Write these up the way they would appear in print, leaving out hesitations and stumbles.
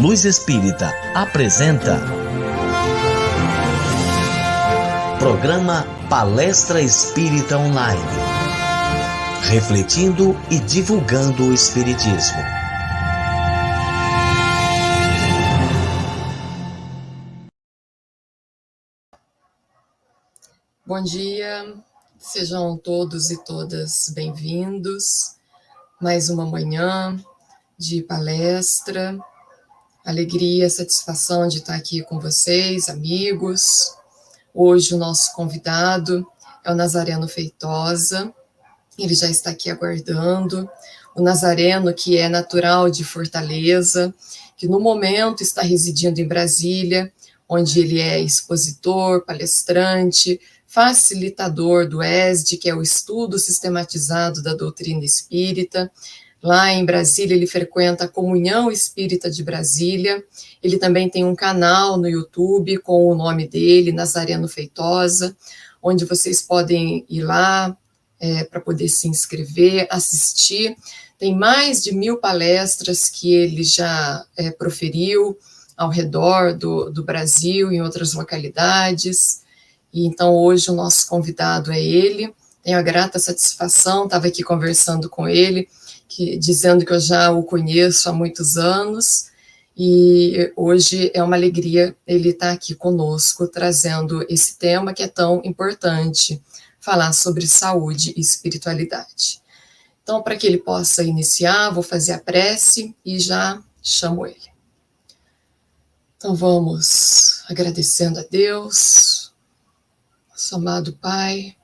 Luz Espírita apresenta Programa Palestra Espírita Online, refletindo e divulgando o Espiritismo. Bom dia, sejam todos e todas bem-vindos. Mais uma manhã de palestra. Alegria, satisfação de estar aqui com vocês, amigos. Hoje o nosso convidado é o Nazareno Feitosa. Ele já está aqui aguardando. O Nazareno, que é natural de Fortaleza, que no momento está residindo em Brasília, onde ele é expositor, palestrante, facilitador do ESD, que é o Estudo Sistematizado da Doutrina Espírita. Lá em Brasília, ele frequenta a Comunhão Espírita de Brasília. Ele também tem um canal no YouTube com o nome dele, Nazareno Feitosa, onde vocês podem ir lá para poder se inscrever, assistir. Tem mais de 1000 palestras que ele já proferiu ao redor do Brasil, em outras localidades. E então, hoje, o nosso convidado é ele. Tenho a grata satisfação, estava aqui conversando com ele, dizendo que eu já o conheço há muitos anos, e hoje é uma alegria ele estar aqui conosco, trazendo esse tema que é tão importante, falar sobre saúde e espiritualidade. Então, para que ele possa iniciar, vou fazer a prece e já chamo ele. Então, vamos agradecendo a Deus, nosso amado Pai,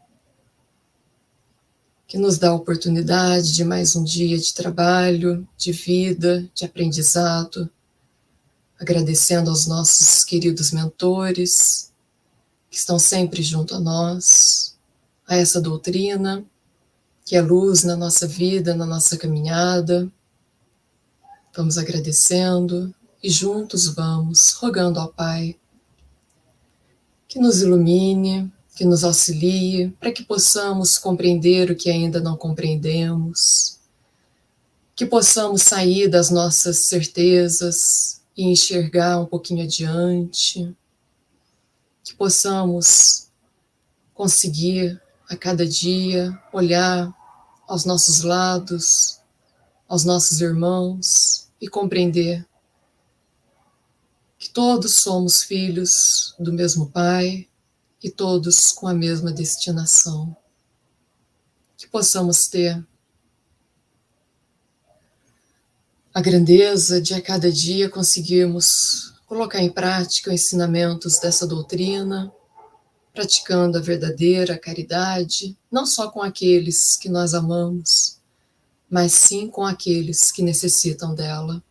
que nos dá a oportunidade de mais um dia de trabalho, de vida, de aprendizado, agradecendo aos nossos queridos mentores, que estão sempre junto a nós, a essa doutrina, que é luz na nossa vida, na nossa caminhada. Vamos agradecendo e juntos vamos, rogando ao Pai, que nos ilumine, que nos auxilie, para que possamos compreender o que ainda não compreendemos, que possamos sair das nossas certezas e enxergar um pouquinho adiante, que possamos conseguir a cada dia olhar aos nossos lados, aos nossos irmãos e compreender que todos somos filhos do mesmo Pai, e todos com a mesma destinação. Que possamos ter a grandeza de a cada dia conseguirmos colocar em prática os ensinamentos dessa doutrina, praticando a verdadeira caridade, não só com aqueles que nós amamos, mas sim com aqueles que necessitam dela.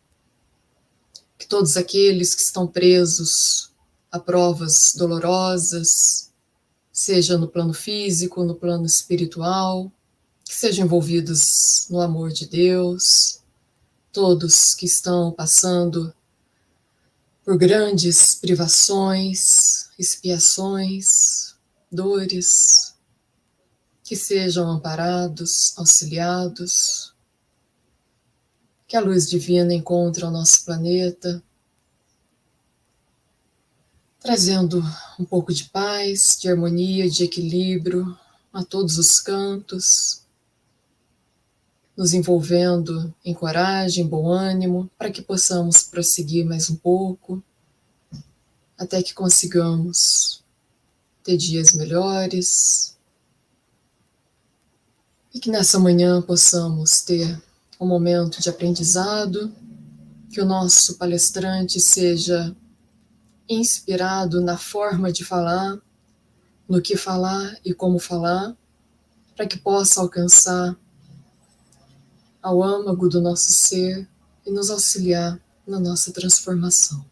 Que todos aqueles que estão presos a provas dolorosas, seja no plano físico, no plano espiritual, que sejam envolvidos no amor de Deus, todos que estão passando por grandes privações, expiações, dores, que sejam amparados, auxiliados, que a luz divina encontre o nosso planeta, trazendo um pouco de paz, de harmonia, de equilíbrio a todos os cantos, nos envolvendo em coragem, bom ânimo, para que possamos prosseguir mais um pouco, até que consigamos ter dias melhores, e que nessa manhã possamos ter um momento de aprendizado, que o nosso palestrante seja inspirado na forma de falar, no que falar e como falar, para que possa alcançar ao âmago do nosso ser e nos auxiliar na nossa transformação.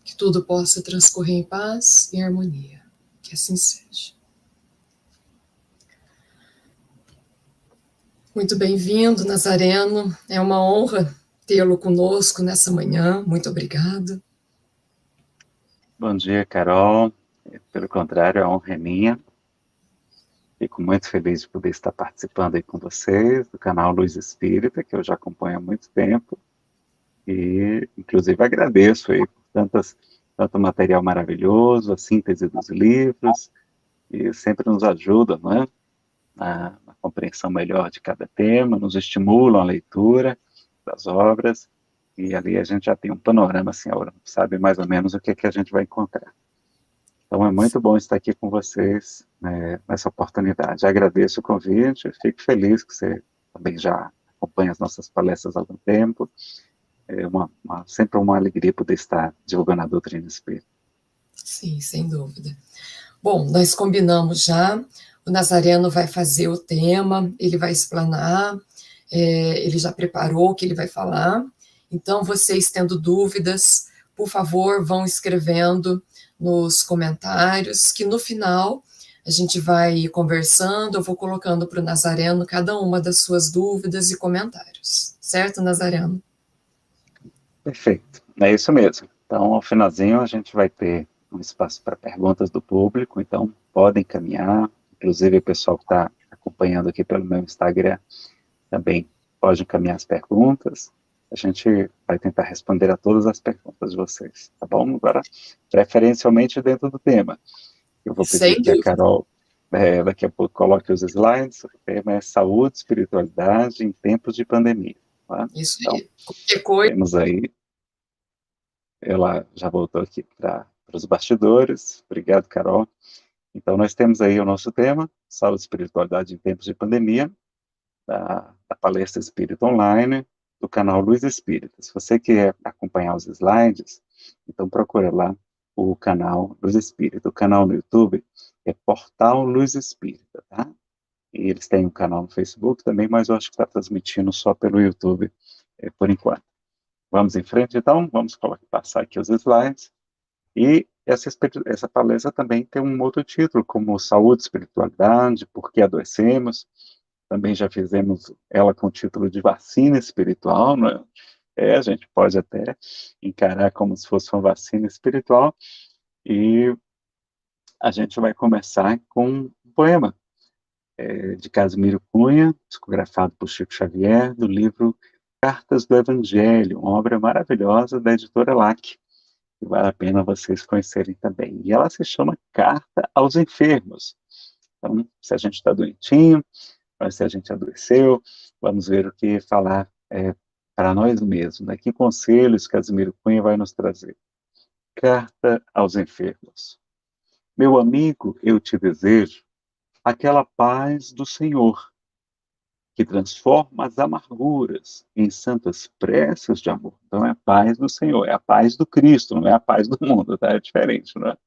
Que tudo possa transcorrer em paz e harmonia. Que assim seja. Muito bem-vindo, Nazareno. É uma honra tê-lo conosco nessa manhã. Muito obrigado. Bom dia, Carol. Pelo contrário, a honra é minha. Fico muito feliz de poder estar participando aí com vocês do canal Luz Espírita, que eu já acompanho há muito tempo. E, inclusive, agradeço aí por tanto material maravilhoso, a síntese dos livros, e sempre nos ajuda, não é? Na compreensão melhor de cada tema, nos estimulam a leitura das obras, e ali a gente já tem um panorama, assim, sabe mais ou menos o que a gente vai encontrar. Então é muito bom estar aqui com vocês, né, nessa oportunidade. Agradeço o convite, fico feliz que você também já acompanha as nossas palestras há algum tempo. É sempre uma alegria poder estar divulgando a doutrina espírita. Sim, sem dúvida. Bom, nós combinamos já, o Nazareno vai fazer o tema, ele vai explanar, ele já preparou o que ele vai falar, então vocês tendo dúvidas, por favor, vão escrevendo nos comentários, que no final a gente vai conversando, eu vou colocando para o Nazareno cada uma das suas dúvidas e comentários, certo, Nazareno? Perfeito, é isso mesmo. Então, ao finalzinho, a gente vai ter um espaço para perguntas do público, então podem caminhar, inclusive o pessoal que está acompanhando aqui pelo meu Instagram também pode encaminhar as perguntas. A gente vai tentar responder a todas as perguntas de vocês, tá bom? Agora, preferencialmente dentro do tema. Eu vou pedir Sem que a dúvida. Carol, daqui a pouco, coloque os slides. O tema é saúde, espiritualidade em tempos de pandemia. Tá? Isso Então, aí. Qualquer coisa. temos aí, ela já voltou aqui para os bastidores. Obrigado, Carol. Então, nós temos aí o nosso tema, saúde e espiritualidade em tempos de pandemia, da palestra Espírita Online, do canal Luz Espírita. Se você quer acompanhar os slides, então procura lá o canal Luz Espírita. O canal no YouTube é Portal Luz Espírita, tá? E eles têm um canal no Facebook também, mas eu acho que está transmitindo só pelo YouTube, por enquanto. Vamos em frente, então? Vamos passar aqui os slides. E essa palestra também tem um outro título, como Saúde, Espiritualidade, Por que Adoecemos. Também já fizemos ela com o título de Vacina Espiritual, né? A gente pode até encarar como se fosse uma vacina espiritual. E a gente vai começar com um poema de Casimiro Cunha, psicografado por Chico Xavier, do livro Cartas do Evangelho, uma obra maravilhosa da editora LAC, que vale a pena vocês conhecerem também. E ela se chama Carta aos Enfermos. Então, se a gente está doentinho, se a gente adoeceu, vamos ver o que falar para nós mesmos, né? Que conselhos Casimiro Cunha vai nos trazer. Carta aos Enfermos. Meu amigo, eu te desejo aquela paz do Senhor, que transforma as amarguras em santas preces de amor. Então é a paz do Senhor, é a paz do Cristo, não é a paz do mundo, tá? É diferente, não é?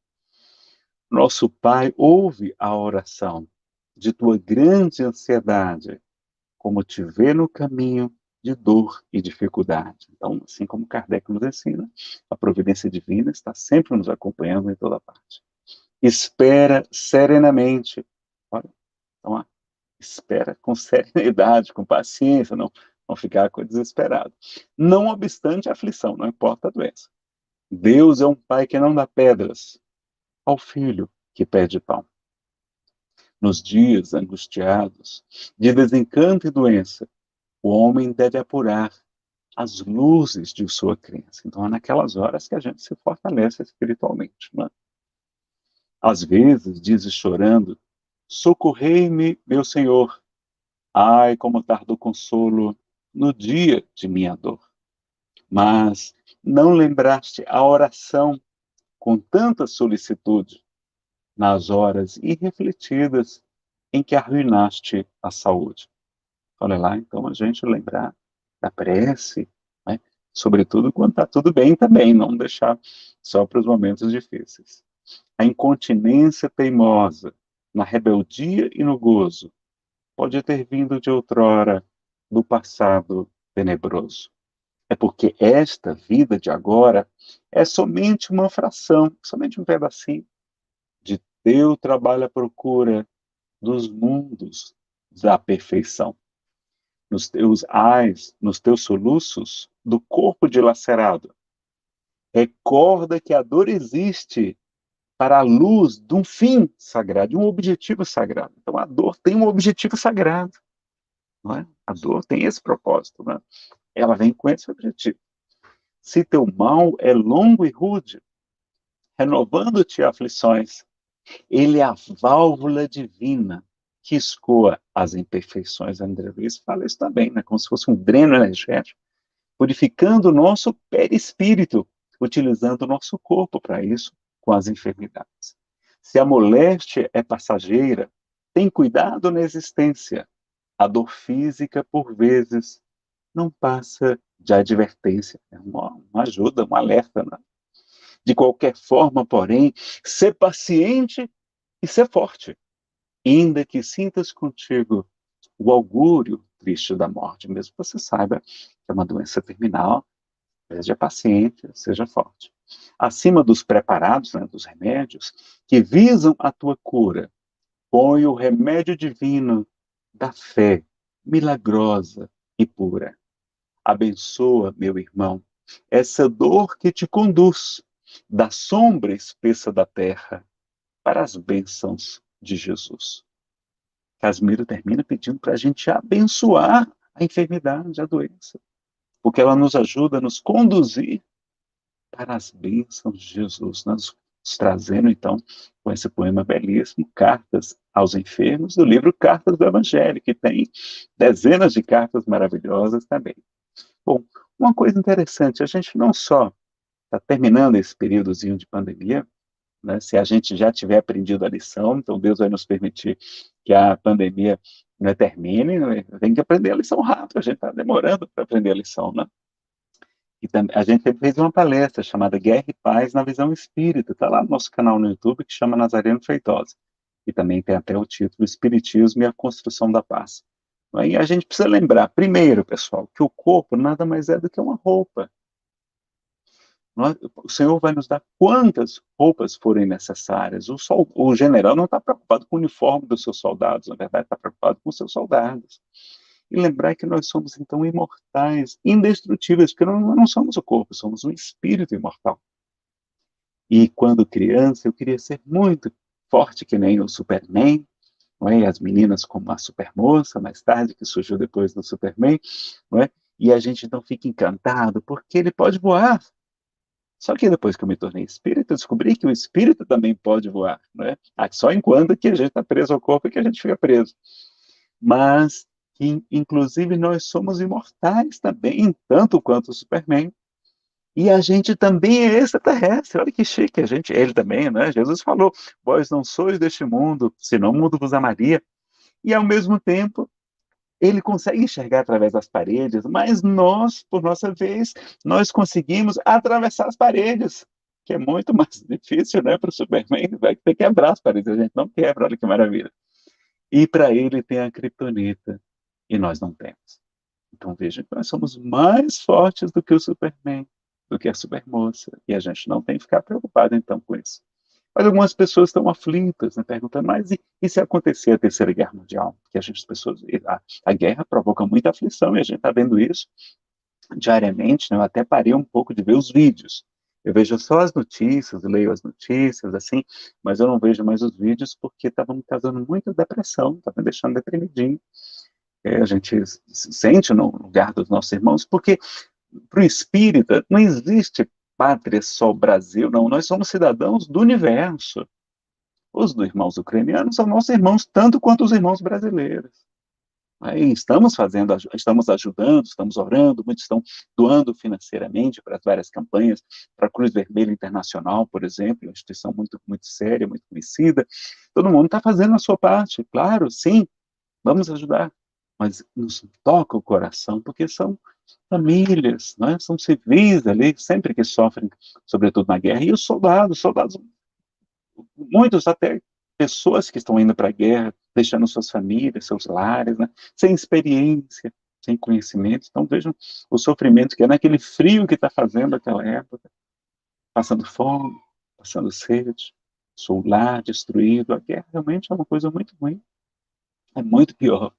Nosso Pai ouve a oração de tua grande ansiedade, como te vê no caminho de dor e dificuldade. Então, assim como Kardec nos ensina, a providência divina está sempre nos acompanhando em toda parte. Espera serenamente. Olha, então, espera com serenidade, com paciência, não ficar desesperado. Não obstante a aflição, não importa a doença. Deus é um pai que não dá pedras ao filho que pede pão. Nos dias angustiados de desencanto e doença, o homem deve apurar as luzes de sua crença. Então é naquelas horas que a gente se fortalece espiritualmente. Não é? Às vezes, dizes chorando, socorrei-me, meu Senhor. Ai, como tarda o consolo no dia de minha dor. Mas não lembraste a oração com tanta solicitude nas horas irrefletidas em que arruinaste a saúde. Olha lá, então a gente lembrar da prece, né? Sobretudo quando está tudo bem também, não deixar só para os momentos difíceis. A incontinência teimosa, na rebeldia e no gozo, pode ter vindo de outrora, do passado tenebroso. É porque esta vida de agora é somente uma fração, somente um pedacinho de teu trabalho à procura dos mundos da perfeição. Nos teus ais, nos teus soluços, do corpo dilacerado. Recorda que a dor existe para a luz de um fim sagrado, de um objetivo sagrado. Então a dor tem um objetivo sagrado. Não é? A dor tem esse propósito. Não é? Ela vem com esse objetivo. se teu mal é longo e rude, renovando-te aflições. Ele é a válvula divina que escoa as imperfeições. André Luiz fala isso também, né? Como se fosse um dreno energético, purificando o nosso perispírito, utilizando o nosso corpo para isso, com as enfermidades. Se a moléstia é passageira, tem cuidado na existência. A dor física, por vezes, não passa de advertência. É uma ajuda, um alerta, né? De qualquer forma, porém, ser paciente e ser forte, ainda que sintas contigo o augúrio triste da morte, mesmo que você saiba que é uma doença terminal, seja paciente, seja forte. Acima dos preparados, né, dos remédios, que visam a tua cura, põe o remédio divino da fé, milagrosa e pura. Abençoa, meu irmão, essa dor que te conduz da sombra espessa da terra para as bênçãos de Jesus. Casmiro termina pedindo para a gente abençoar a enfermidade, a doença, porque ela nos ajuda a nos conduzir para as bênçãos de Jesus, nos trazendo, então, com esse poema belíssimo, Cartas aos Enfermos, do livro Cartas do Evangelho, que tem dezenas de cartas maravilhosas também. Bom, uma coisa interessante, a gente não só está terminando esse períodozinho de pandemia, né, se a gente já tiver aprendido a lição, então Deus vai nos permitir que a pandemia, né, termine, né, tem que aprender a lição rápido, a gente está demorando para aprender a lição, né? E a gente fez uma palestra chamada Guerra e Paz na Visão Espírita, está lá no nosso canal no YouTube, que chama Nazareno Feitosa. E também tem até o título Espiritismo e a Construção da Paz. E a gente precisa lembrar, primeiro, pessoal, que o corpo nada mais é do que uma roupa. O Senhor vai nos dar quantas roupas forem necessárias. O general não está preocupado com o uniforme dos seus soldados, na verdade, está preocupado com os seus soldados. E lembrar que nós somos, então, imortais, indestrutíveis, porque não somos o corpo, somos um espírito imortal. E quando criança, eu queria ser muito forte, que nem o Superman, não é? As meninas como a Supermoça, mais tarde, que surgiu depois do Superman, não é? E a gente então fica encantado, porque ele pode voar. Só que depois que eu me tornei espírita, eu descobri que o espírito também pode voar, não é? Só enquanto que a gente está preso ao corpo e que a gente fica preso. Mas que, inclusive, nós somos imortais também, tanto quanto o Superman. E a gente também é extraterrestre. Olha que chique, ele também, né? Jesus falou: vós não sois deste mundo, senão o mundo vos amaria. E, ao mesmo tempo, ele consegue enxergar através das paredes, mas nós, por nossa vez, nós conseguimos atravessar as paredes, que é muito mais difícil, né, para o Superman, vai ter que quebrar as paredes, a gente não quebra, olha que maravilha. E para ele tem a criptonita, e nós não temos. Então vejam que nós somos mais fortes do que o Superman, do que a Supermoça, e a gente não tem que ficar preocupado então com isso. Mas algumas pessoas estão aflitas, né, perguntando, mas e se acontecer a Terceira Guerra Mundial? Porque a guerra provoca muita aflição, e a gente está vendo isso diariamente, né? Eu até parei um pouco de ver os vídeos. Eu vejo só as notícias, leio as notícias, assim, mas eu não vejo mais os vídeos porque estavam me causando muita depressão, estavam me deixando deprimidinho. A gente se sente no lugar dos nossos irmãos, porque para o espírita não existe pátria só o Brasil, não. Nós somos cidadãos do universo. Os irmãos ucranianos são nossos irmãos, tanto quanto os irmãos brasileiros. Aí estamos ajudando, estamos orando, muitos estão doando financeiramente para as várias campanhas, para a Cruz Vermelha Internacional, por exemplo, uma instituição muito, muito séria, muito conhecida. Todo mundo está fazendo a sua parte, claro, sim, vamos ajudar. Mas nos toca o coração, porque são famílias, né? São civis ali, sempre que sofrem, sobretudo na guerra. E os soldados, muitos até pessoas que estão indo para a guerra, deixando suas famílias, seus lares, né? Sem experiência, sem conhecimento. Então vejam o sofrimento que é naquele frio que está fazendo aquela época, passando fome, passando sede, seu lar destruído. A guerra realmente é uma coisa muito ruim, é muito pior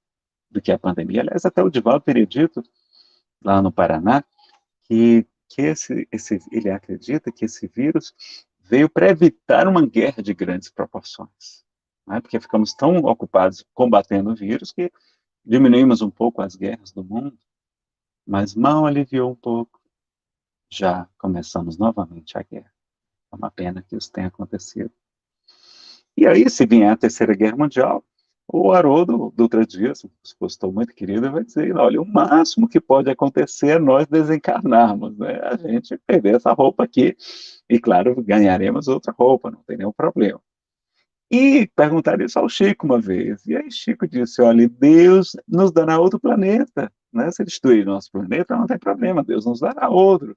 do que a pandemia. Aliás, até o Divaldo teria dito, lá no Paraná, que ele acredita que esse vírus veio para evitar uma guerra de grandes proporções. Né? Porque ficamos tão ocupados combatendo o vírus que diminuímos um pouco as guerras do mundo, mas mal aliviou um pouco já começamos novamente a guerra. É uma pena que isso tenha acontecido. E aí, se vier a Terceira Guerra Mundial, o Haroldo Dutra Dias, um expositor muito querido, vai dizer, olha, o máximo que pode acontecer é nós desencarnarmos, né? A gente perder essa roupa aqui, e claro, ganharemos outra roupa, não tem nenhum problema. E perguntaram isso ao Chico uma vez, e aí Chico disse, olha, Deus nos dará outro planeta, né? Se destruir nosso planeta, não tem problema, Deus nos dará outro.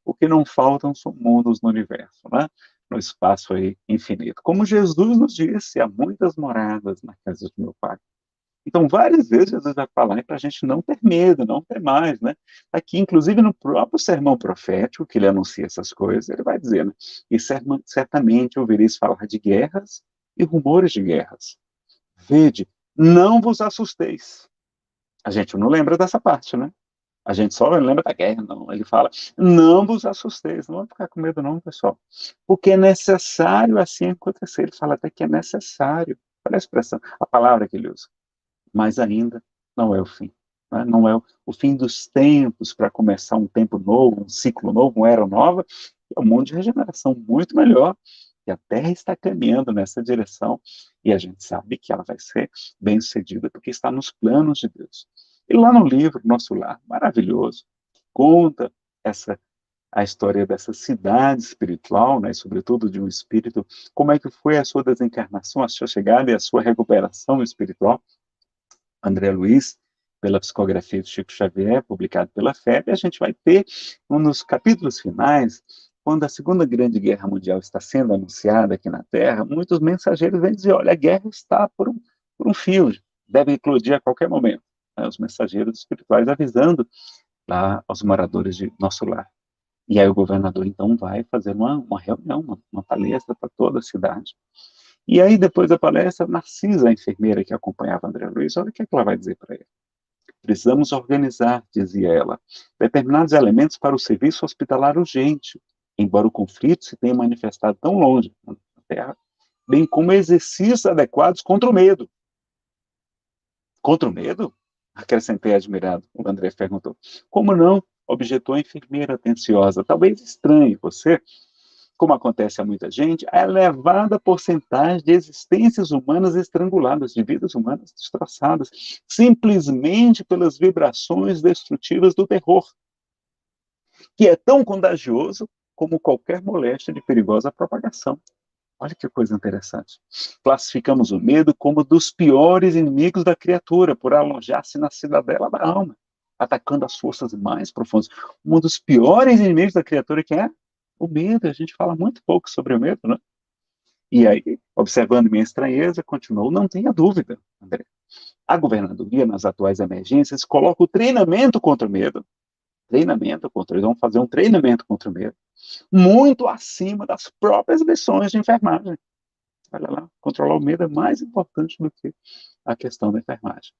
O que não faltam são mundos no universo, né? No espaço aí infinito. Como Jesus nos disse, há muitas moradas na casa do meu Pai. Então, várias vezes Jesus vai falar para a gente não ter medo, não ter mais, né? Aqui, inclusive, no próprio sermão profético, que ele anuncia essas coisas, ele vai dizer, né? E certamente ouvireis falar de guerras e rumores de guerras. Vede, não vos assusteis. A gente não lembra dessa parte, né? A gente só lembra da guerra, não. Ele fala, não vos assusteis, não vamos ficar com medo não, pessoal. Porque é necessário assim acontecer. Ele fala até que é necessário. Olha a expressão, a palavra que ele usa. Mas ainda não é o fim. Né? Não é o fim dos tempos para começar um tempo novo, um ciclo novo, uma era nova. É um mundo de regeneração muito melhor. E a Terra está caminhando nessa direção. E a gente sabe que ela vai ser bem sucedida, porque está nos planos de Deus. E lá no livro, Nosso Lar, maravilhoso, conta a história dessa cidade espiritual, né, sobretudo de um espírito, como é que foi a sua desencarnação, a sua chegada e a sua recuperação espiritual. André Luiz, pela psicografia de Chico Xavier, publicado pela FEB, a gente vai ter, nos capítulos finais, quando a Segunda Grande Guerra Mundial está sendo anunciada aqui na Terra, muitos mensageiros vêm dizer, olha, a guerra está por um fio, deve eclodir a qualquer momento. Os mensageiros espirituais avisando lá aos moradores de Nosso Lar. E aí o governador, então, vai fazer uma reunião, uma palestra para toda a cidade. E aí, depois da palestra, Narcisa, a enfermeira que acompanhava André Luiz, olha o que é que ela vai dizer para ele. Precisamos organizar, dizia ela, determinados elementos para o serviço hospitalar urgente, embora o conflito se tenha manifestado tão longe na Terra, bem como exercícios adequados contra o medo. Contra o medo? Acrescentei admirado. O André perguntou. Como não? Objetou a enfermeira atenciosa. Talvez estranhe você, como acontece a muita gente, a elevada porcentagem de existências humanas estranguladas, de vidas humanas destroçadas, simplesmente pelas vibrações destrutivas do terror, que é tão contagioso como qualquer moléstia de perigosa propagação. Olha que coisa interessante. Classificamos o medo como dos piores inimigos da criatura, por alojar-se na cidadela da alma, atacando as forças mais profundas. Um dos piores inimigos da criatura que é o medo. A gente fala muito pouco sobre o medo, né? E aí, observando minha estranheza, continuou, não tenha dúvida, André. A governadoria, nas atuais emergências, coloca o treinamento contra o medo. Treinamento contra, eles vão fazer um treinamento contra o medo, muito acima das próprias missões de enfermagem. Olha lá, controlar o medo é mais importante do que a questão da enfermagem.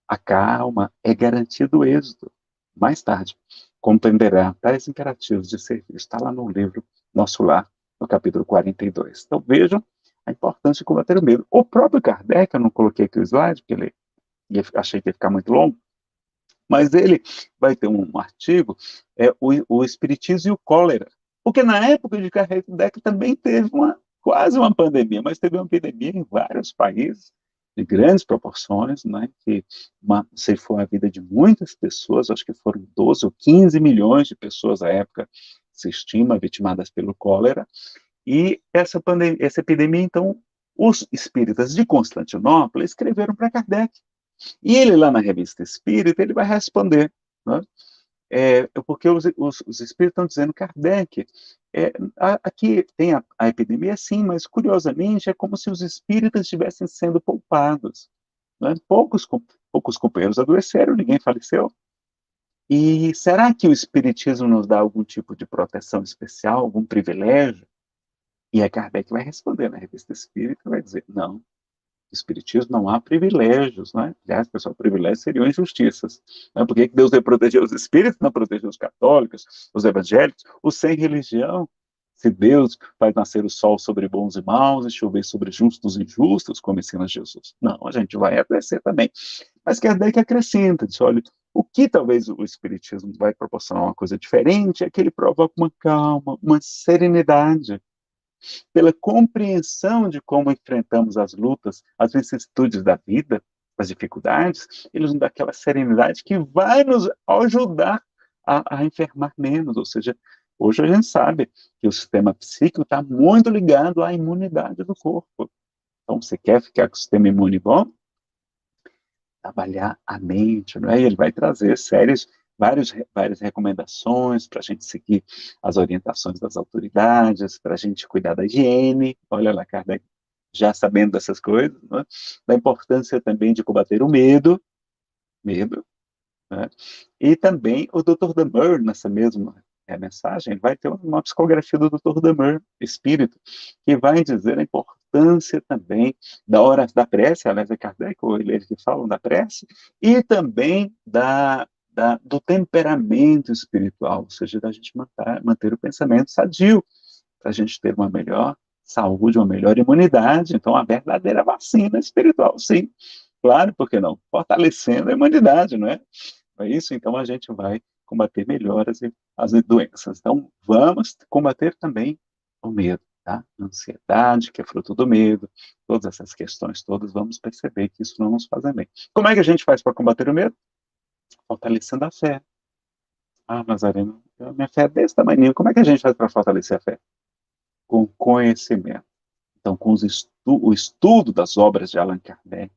A calma é garantia do êxito. Mais tarde, compreenderá tais imperativos de serviço. Está lá no livro Nosso Lar, no capítulo 42. Então vejam a importância de combater o medo. O próprio Kardec, eu não coloquei aqui o slide, porque achei que ia ficar muito longo, mas ele vai ter um artigo, o Espiritismo e o Cólera. Porque na época de Kardec também teve quase uma pandemia, mas teve uma epidemia em vários países, de grandes proporções, né, que ceifou a vida de muitas pessoas, acho que foram 12 ou 15 milhões de pessoas à época, se estima, vitimadas pelo cólera, e essa epidemia, então, os espíritas de Constantinopla escreveram para Kardec, e ele lá na Revista Espírita, ele vai responder, né? Porque os espíritos estão dizendo, Kardec, aqui tem a epidemia sim, mas curiosamente é como se os espíritas estivessem sendo poupados. Né? Poucos companheiros adoeceram, ninguém faleceu. E será que o espiritismo nos dá algum tipo de proteção especial, algum privilégio? E a Kardec vai responder na Revista Espírita e vai dizer, não, Espiritismo não há privilégios, né? Aliás, pessoal, privilégios seriam injustiças. Né? Por que Deus vai proteger os espíritos, não proteger os católicos, os evangélicos, os sem religião? Se Deus faz nascer o sol sobre bons e maus e chover sobre justos e injustos, como ensina Jesus. Não, a gente vai adoecer também. Mas Kardec acrescenta, diz, olha, O que talvez o Espiritismo vai proporcionar uma coisa diferente é que ele provoca uma calma, uma serenidade, pela compreensão de como enfrentamos as lutas, as vicissitudes da vida, as dificuldades, eles nos dão aquela serenidade que vai nos ajudar a enfermar menos. Ou seja, hoje a gente sabe que o sistema psíquico está muito ligado à imunidade do corpo. Então, você quer ficar com o sistema imune bom? Trabalhar a mente, não é? E ele vai trazer várias recomendações para a gente seguir as orientações das autoridades, para a gente cuidar da higiene. Olha lá, Kardec, já sabendo dessas coisas, não é? Da importância também de combater o medo, né? E também o Dr. Damer, nessa mesma mensagem, vai ter uma psicografia do Dr. Damer, espírito, que vai dizer a importância também da hora da prece, aliás, é Kardec ou ele que falam da prece, e também do temperamento espiritual, ou seja, da gente manter o pensamento sadio, para a gente ter uma melhor saúde, uma melhor imunidade. Então, a verdadeira vacina espiritual, sim. Claro, por que não? Fortalecendo a imunidade, não é? É isso, então a gente vai combater melhor as doenças. Então, vamos combater também o medo, tá? A ansiedade, que é fruto do medo, todas essas questões todas, vamos perceber que isso não nos faz bem. Como é que a gente faz para combater o medo? Fortalecendo a fé. Ah, Nazareno, minha fé é desse tamanho. Como é que a gente faz para fortalecer a fé? Com conhecimento. Então, com o estudo das obras de Allan Kardec,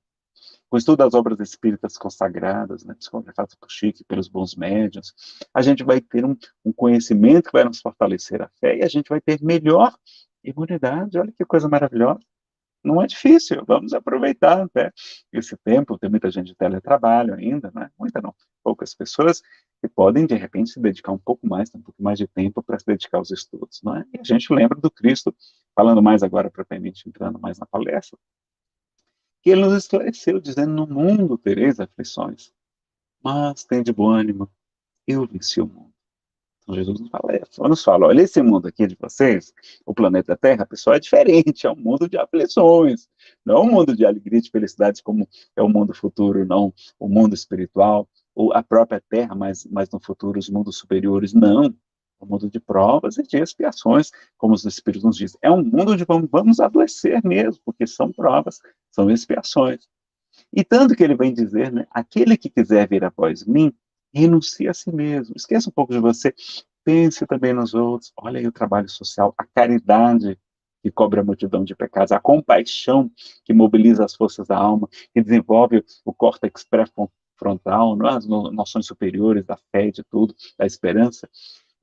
com o estudo das obras espíritas consagradas, né, psicografadas por Chico e pelos bons médiuns, a gente vai ter um conhecimento que vai nos fortalecer a fé e a gente vai ter melhor imunidade. Olha que coisa maravilhosa. Não é difícil, vamos aproveitar até esse tempo. Tem muita gente de teletrabalho ainda, né? Muita não, poucas pessoas que podem, de repente, se dedicar um pouco mais, ter um pouco mais de tempo para se dedicar aos estudos, não é? E a gente lembra do Cristo, falando mais agora propriamente, entrando mais na palestra, que ele nos esclareceu, dizendo: no mundo tereis aflições, mas tem de bom ânimo, eu venci o mundo. Então Jesus nos fala, olha, esse mundo aqui de vocês, o planeta Terra, pessoal, é diferente, é um mundo de aflições, não é um mundo de alegria e de felicidades como é o mundo futuro, não, o mundo espiritual, ou a própria Terra, mas no futuro os mundos superiores, não, é um mundo de provas e de expiações, como os Espíritos nos dizem. É um mundo onde vamos adoecer mesmo, porque são provas, são expiações. E tanto que ele vem dizer, né, aquele que quiser vir após mim, renuncie a si mesmo, esqueça um pouco de você, pense também nos outros, olha aí o trabalho social, a caridade que cobre a multidão de pecados, a compaixão que mobiliza as forças da alma, que desenvolve o córtex pré-frontal, as noções superiores da fé, de tudo, da esperança.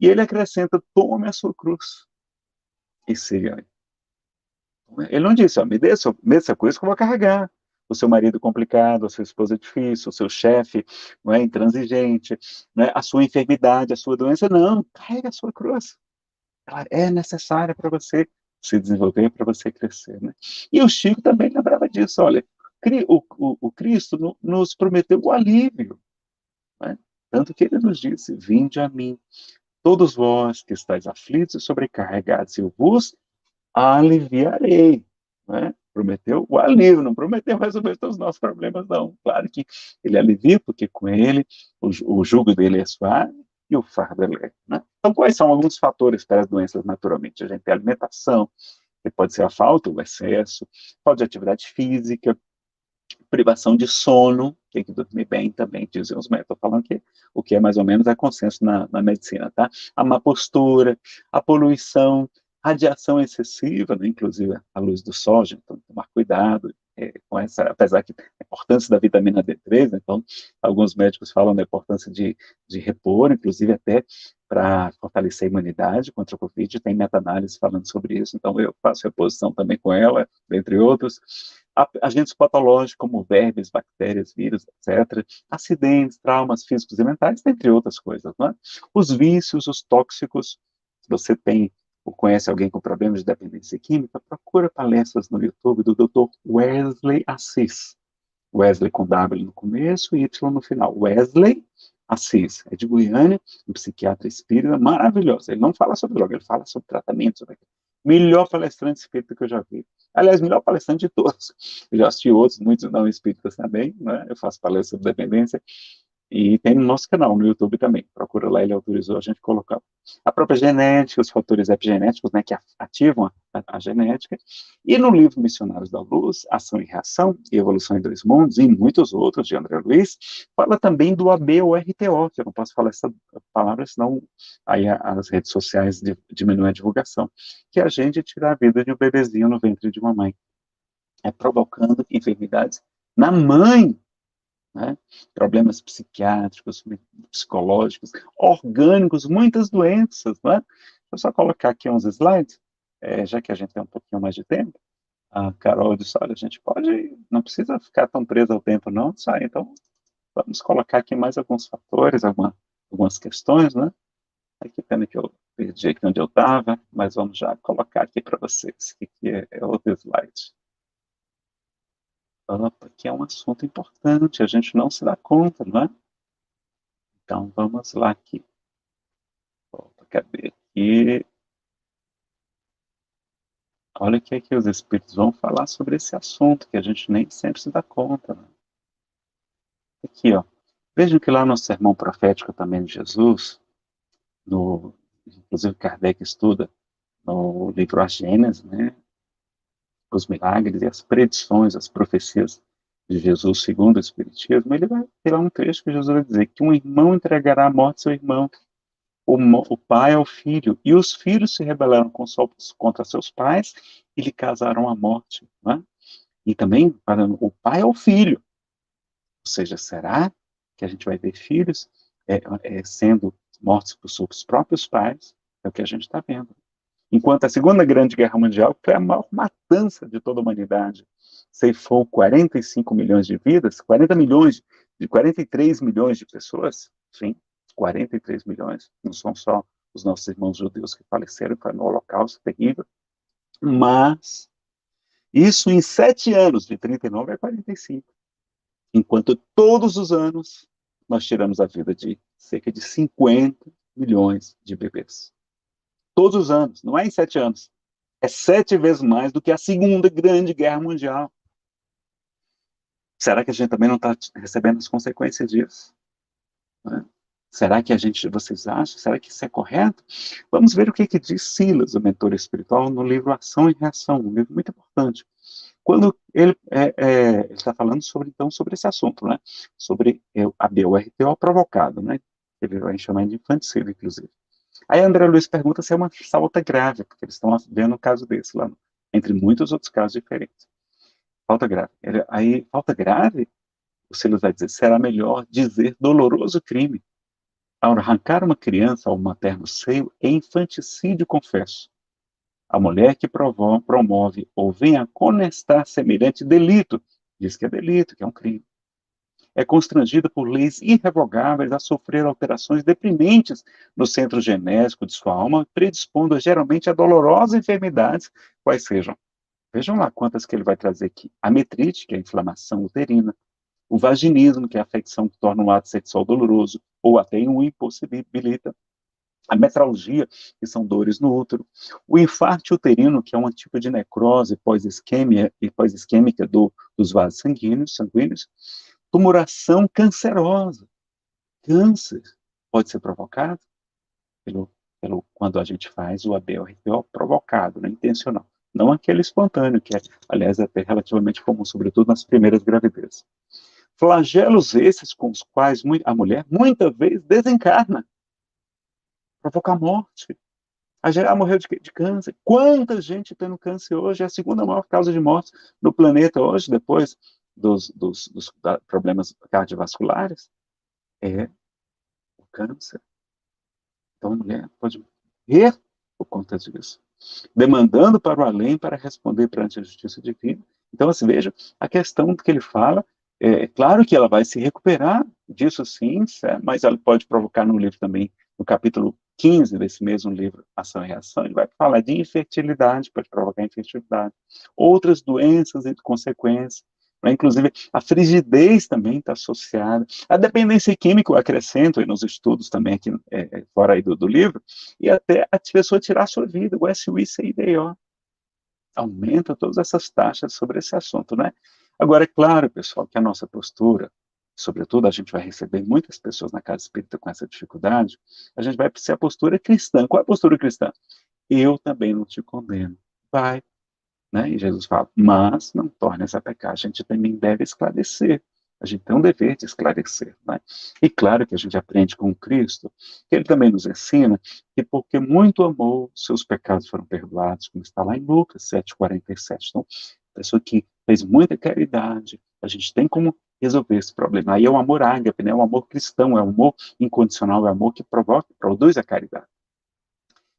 E ele acrescenta, tome a sua cruz e siga. Ele não disse, ó, me dê essa cruz que eu vou carregar. O seu marido complicado, a sua esposa difícil, o seu chefe não é intransigente, não é? A sua enfermidade, a sua doença, não, carrega a sua cruz. Ela é necessária para você se desenvolver, para você crescer. Né? E o Chico também lembrava disso, olha, o Cristo nos prometeu o alívio, né? Tanto que ele nos disse, vinde a mim, todos vós que estáis aflitos e sobrecarregados, eu vos aliviarei, né? Prometeu o alívio, não prometeu resolver todos os nossos problemas, não. Claro que ele alivia, porque com ele o jugo dele é suave e o fardo é leve, né? Então, quais são alguns fatores para as doenças naturalmente? A gente tem a alimentação, que pode ser a falta, o excesso, falta de atividade física, privação de sono, tem que dormir bem também, dizem os médicos, falando que o que é mais ou menos é consenso na medicina, tá? A má postura, a poluição, radiação excessiva, né? Inclusive a luz do sol, gente, então tomar cuidado com essa, apesar que a importância da vitamina D3, então alguns médicos falam da importância de repor, inclusive até para fortalecer a imunidade contra o Covid, tem meta-análise falando sobre isso, então eu faço reposição também com ela, dentre outros. Agentes patológicos como vermes, bactérias, vírus, etc. Acidentes, traumas físicos e mentais, entre outras coisas. Não é? Os vícios, os tóxicos. Se você tem ou conhece alguém com problemas de dependência química, procura palestras no YouTube do Dr. Wesley Assis. Wesley com W no começo e Y no final. Wesley Assis, é de Goiânia, um psiquiatra espírita maravilhoso. Ele não fala sobre droga, ele fala sobre tratamento, sobre melhor palestrante espírita que eu já vi. Aliás, melhor palestrante de todos. Eu já assisti outros, muitos não espíritas também, né? Eu faço palestras sobre dependência. E tem no nosso canal, no YouTube também. Procura lá, ele autorizou a gente colocar. A própria genética, os fatores epigenéticos, né, que ativam a genética. E no livro Missionários da Luz, Ação e Reação, e Evolução em Dois Mundos, e muitos outros, de André Luiz, fala também do ABORTO, que eu não posso falar essa palavra, senão aí as redes sociais diminuem a divulgação, que é a gente tirar a vida de um bebezinho no ventre de uma mãe. É provocando enfermidades na mãe, né? Problemas psiquiátricos, psicológicos, orgânicos, muitas doenças, né? Deixa eu só colocar aqui uns slides, já que a gente tem um pouquinho mais de tempo. A Carol disse, olha, a gente pode, não precisa ficar tão preso ao tempo, não, sai. Então, vamos colocar aqui mais alguns fatores, algumas questões, né? Ai, que pena que eu perdi aqui onde eu estava, mas vamos já colocar aqui para vocês, que aqui é outro slide. Opa, que é um assunto importante, a gente não se dá conta, não é? Então, vamos lá aqui. Opa, cadê aqui? Olha o que é que os espíritos vão falar sobre esse assunto, que a gente nem sempre se dá conta, né? Aqui, ó. Vejam que lá no Sermão Profético também de Jesus, inclusive Kardec estuda no livro A Gênesis, né? Os milagres e as predições, as profecias de Jesus segundo o Espiritismo, ele vai ter lá um trecho que Jesus vai dizer que um irmão entregará à morte seu irmão, o pai ao filho, e os filhos se rebelaram contra seus pais e lhe causaram a morte. Né? E também, o pai ao filho. Ou seja, será que a gente vai ver filhos sendo mortos por seus próprios pais? É o que a gente está vendo. Enquanto a Segunda Grande Guerra Mundial, que foi a maior matança de toda a humanidade, ceifou 45 milhões de vidas, 43 milhões de pessoas, sim, 43 milhões, não são só os nossos irmãos judeus que faleceram no Holocausto terrível, mas isso em 7 anos, de 39 a 45, enquanto todos os anos nós tiramos a vida de cerca de 50 milhões de bebês. Todos os anos, não é em 7 anos. É 7 vezes mais do que a Segunda Grande Guerra Mundial. Será que a gente também não está recebendo as consequências disso? Né? Será que vocês acham? Será que isso é correto? Vamos ver o que diz Silas, o mentor espiritual, no livro Ação e Reação, um livro muito importante. Quando ele está falando sobre esse assunto, né? Sobre a BORTO provocado, né? Ele vai chamar de infanticídio, inclusive. Aí André Luiz pergunta se é uma falta grave, porque eles estão vendo um caso desse lá, entre muitos outros casos diferentes. Falta grave. Falta grave, o Silas vai dizer, será melhor dizer doloroso crime. Ao arrancar uma criança ao materno seio é infanticídio, confesso. A mulher que promove ou vem a conestar semelhante delito, diz que é delito, que é um crime, é constrangida por leis irrevogáveis a sofrer alterações deprimentes no centro genésico de sua alma, predispondo geralmente a dolorosas enfermidades, quais sejam. Vejam lá quantas que ele vai trazer aqui. A metrite, que é a inflamação uterina, o vaginismo, que é a afecção que torna o ato sexual doloroso, ou até o impossibilita. A metralgia, que são dores no útero. O infarto uterino, que é um tipo de necrose pós-isquêmica dos vasos sanguíneos. Tumoração cancerosa. Câncer pode ser provocado quando a gente faz o ABORTO provocado, né, intencional. Não aquele espontâneo, que é, aliás, até relativamente comum, sobretudo nas primeiras gravidezes. Flagelos esses com os quais a mulher, muitas vezes, desencarna. Provoca a morte. A morreu de câncer. Quanta gente tendo câncer hoje? É a segunda maior causa de morte no planeta hoje, depois dos problemas cardiovasculares, é o câncer. Então, a mulher pode morrer por conta disso, demandando para o além para responder perante a justiça divina. Então, assim, veja, a questão que ele fala, claro que ela vai se recuperar disso sim, mas ela pode provocar no livro também, no capítulo 15 desse mesmo livro, Ação e Reação, ele vai falar de infertilidade, pode provocar infertilidade, outras doenças e consequências, né? Inclusive a frigidez também está associada, a dependência química, eu acrescento aí nos estudos também aqui, fora aí do livro, e até a pessoa tirar a sua vida, o SUICIDO, aumenta todas essas taxas sobre esse assunto, né? Agora, é claro, pessoal, que a nossa postura sobretudo a gente vai receber muitas pessoas na casa espírita com essa dificuldade, a gente vai ser a postura cristã. Qual é a postura cristã? Eu também não te condeno. Vai, né? E Jesus fala, mas não torne-se a pecar. A gente também deve esclarecer. A gente tem um dever de esclarecer, né? E claro que a gente aprende com Cristo, que ele também nos ensina que porque muito amou, seus pecados foram perdoados, como está lá em Lucas 7,47. Então, a pessoa que fez muita caridade, a gente tem como resolver esse problema. Aí é o amor ágape, né? É o amor cristão, é o amor incondicional, é o amor que provoca, produz a caridade.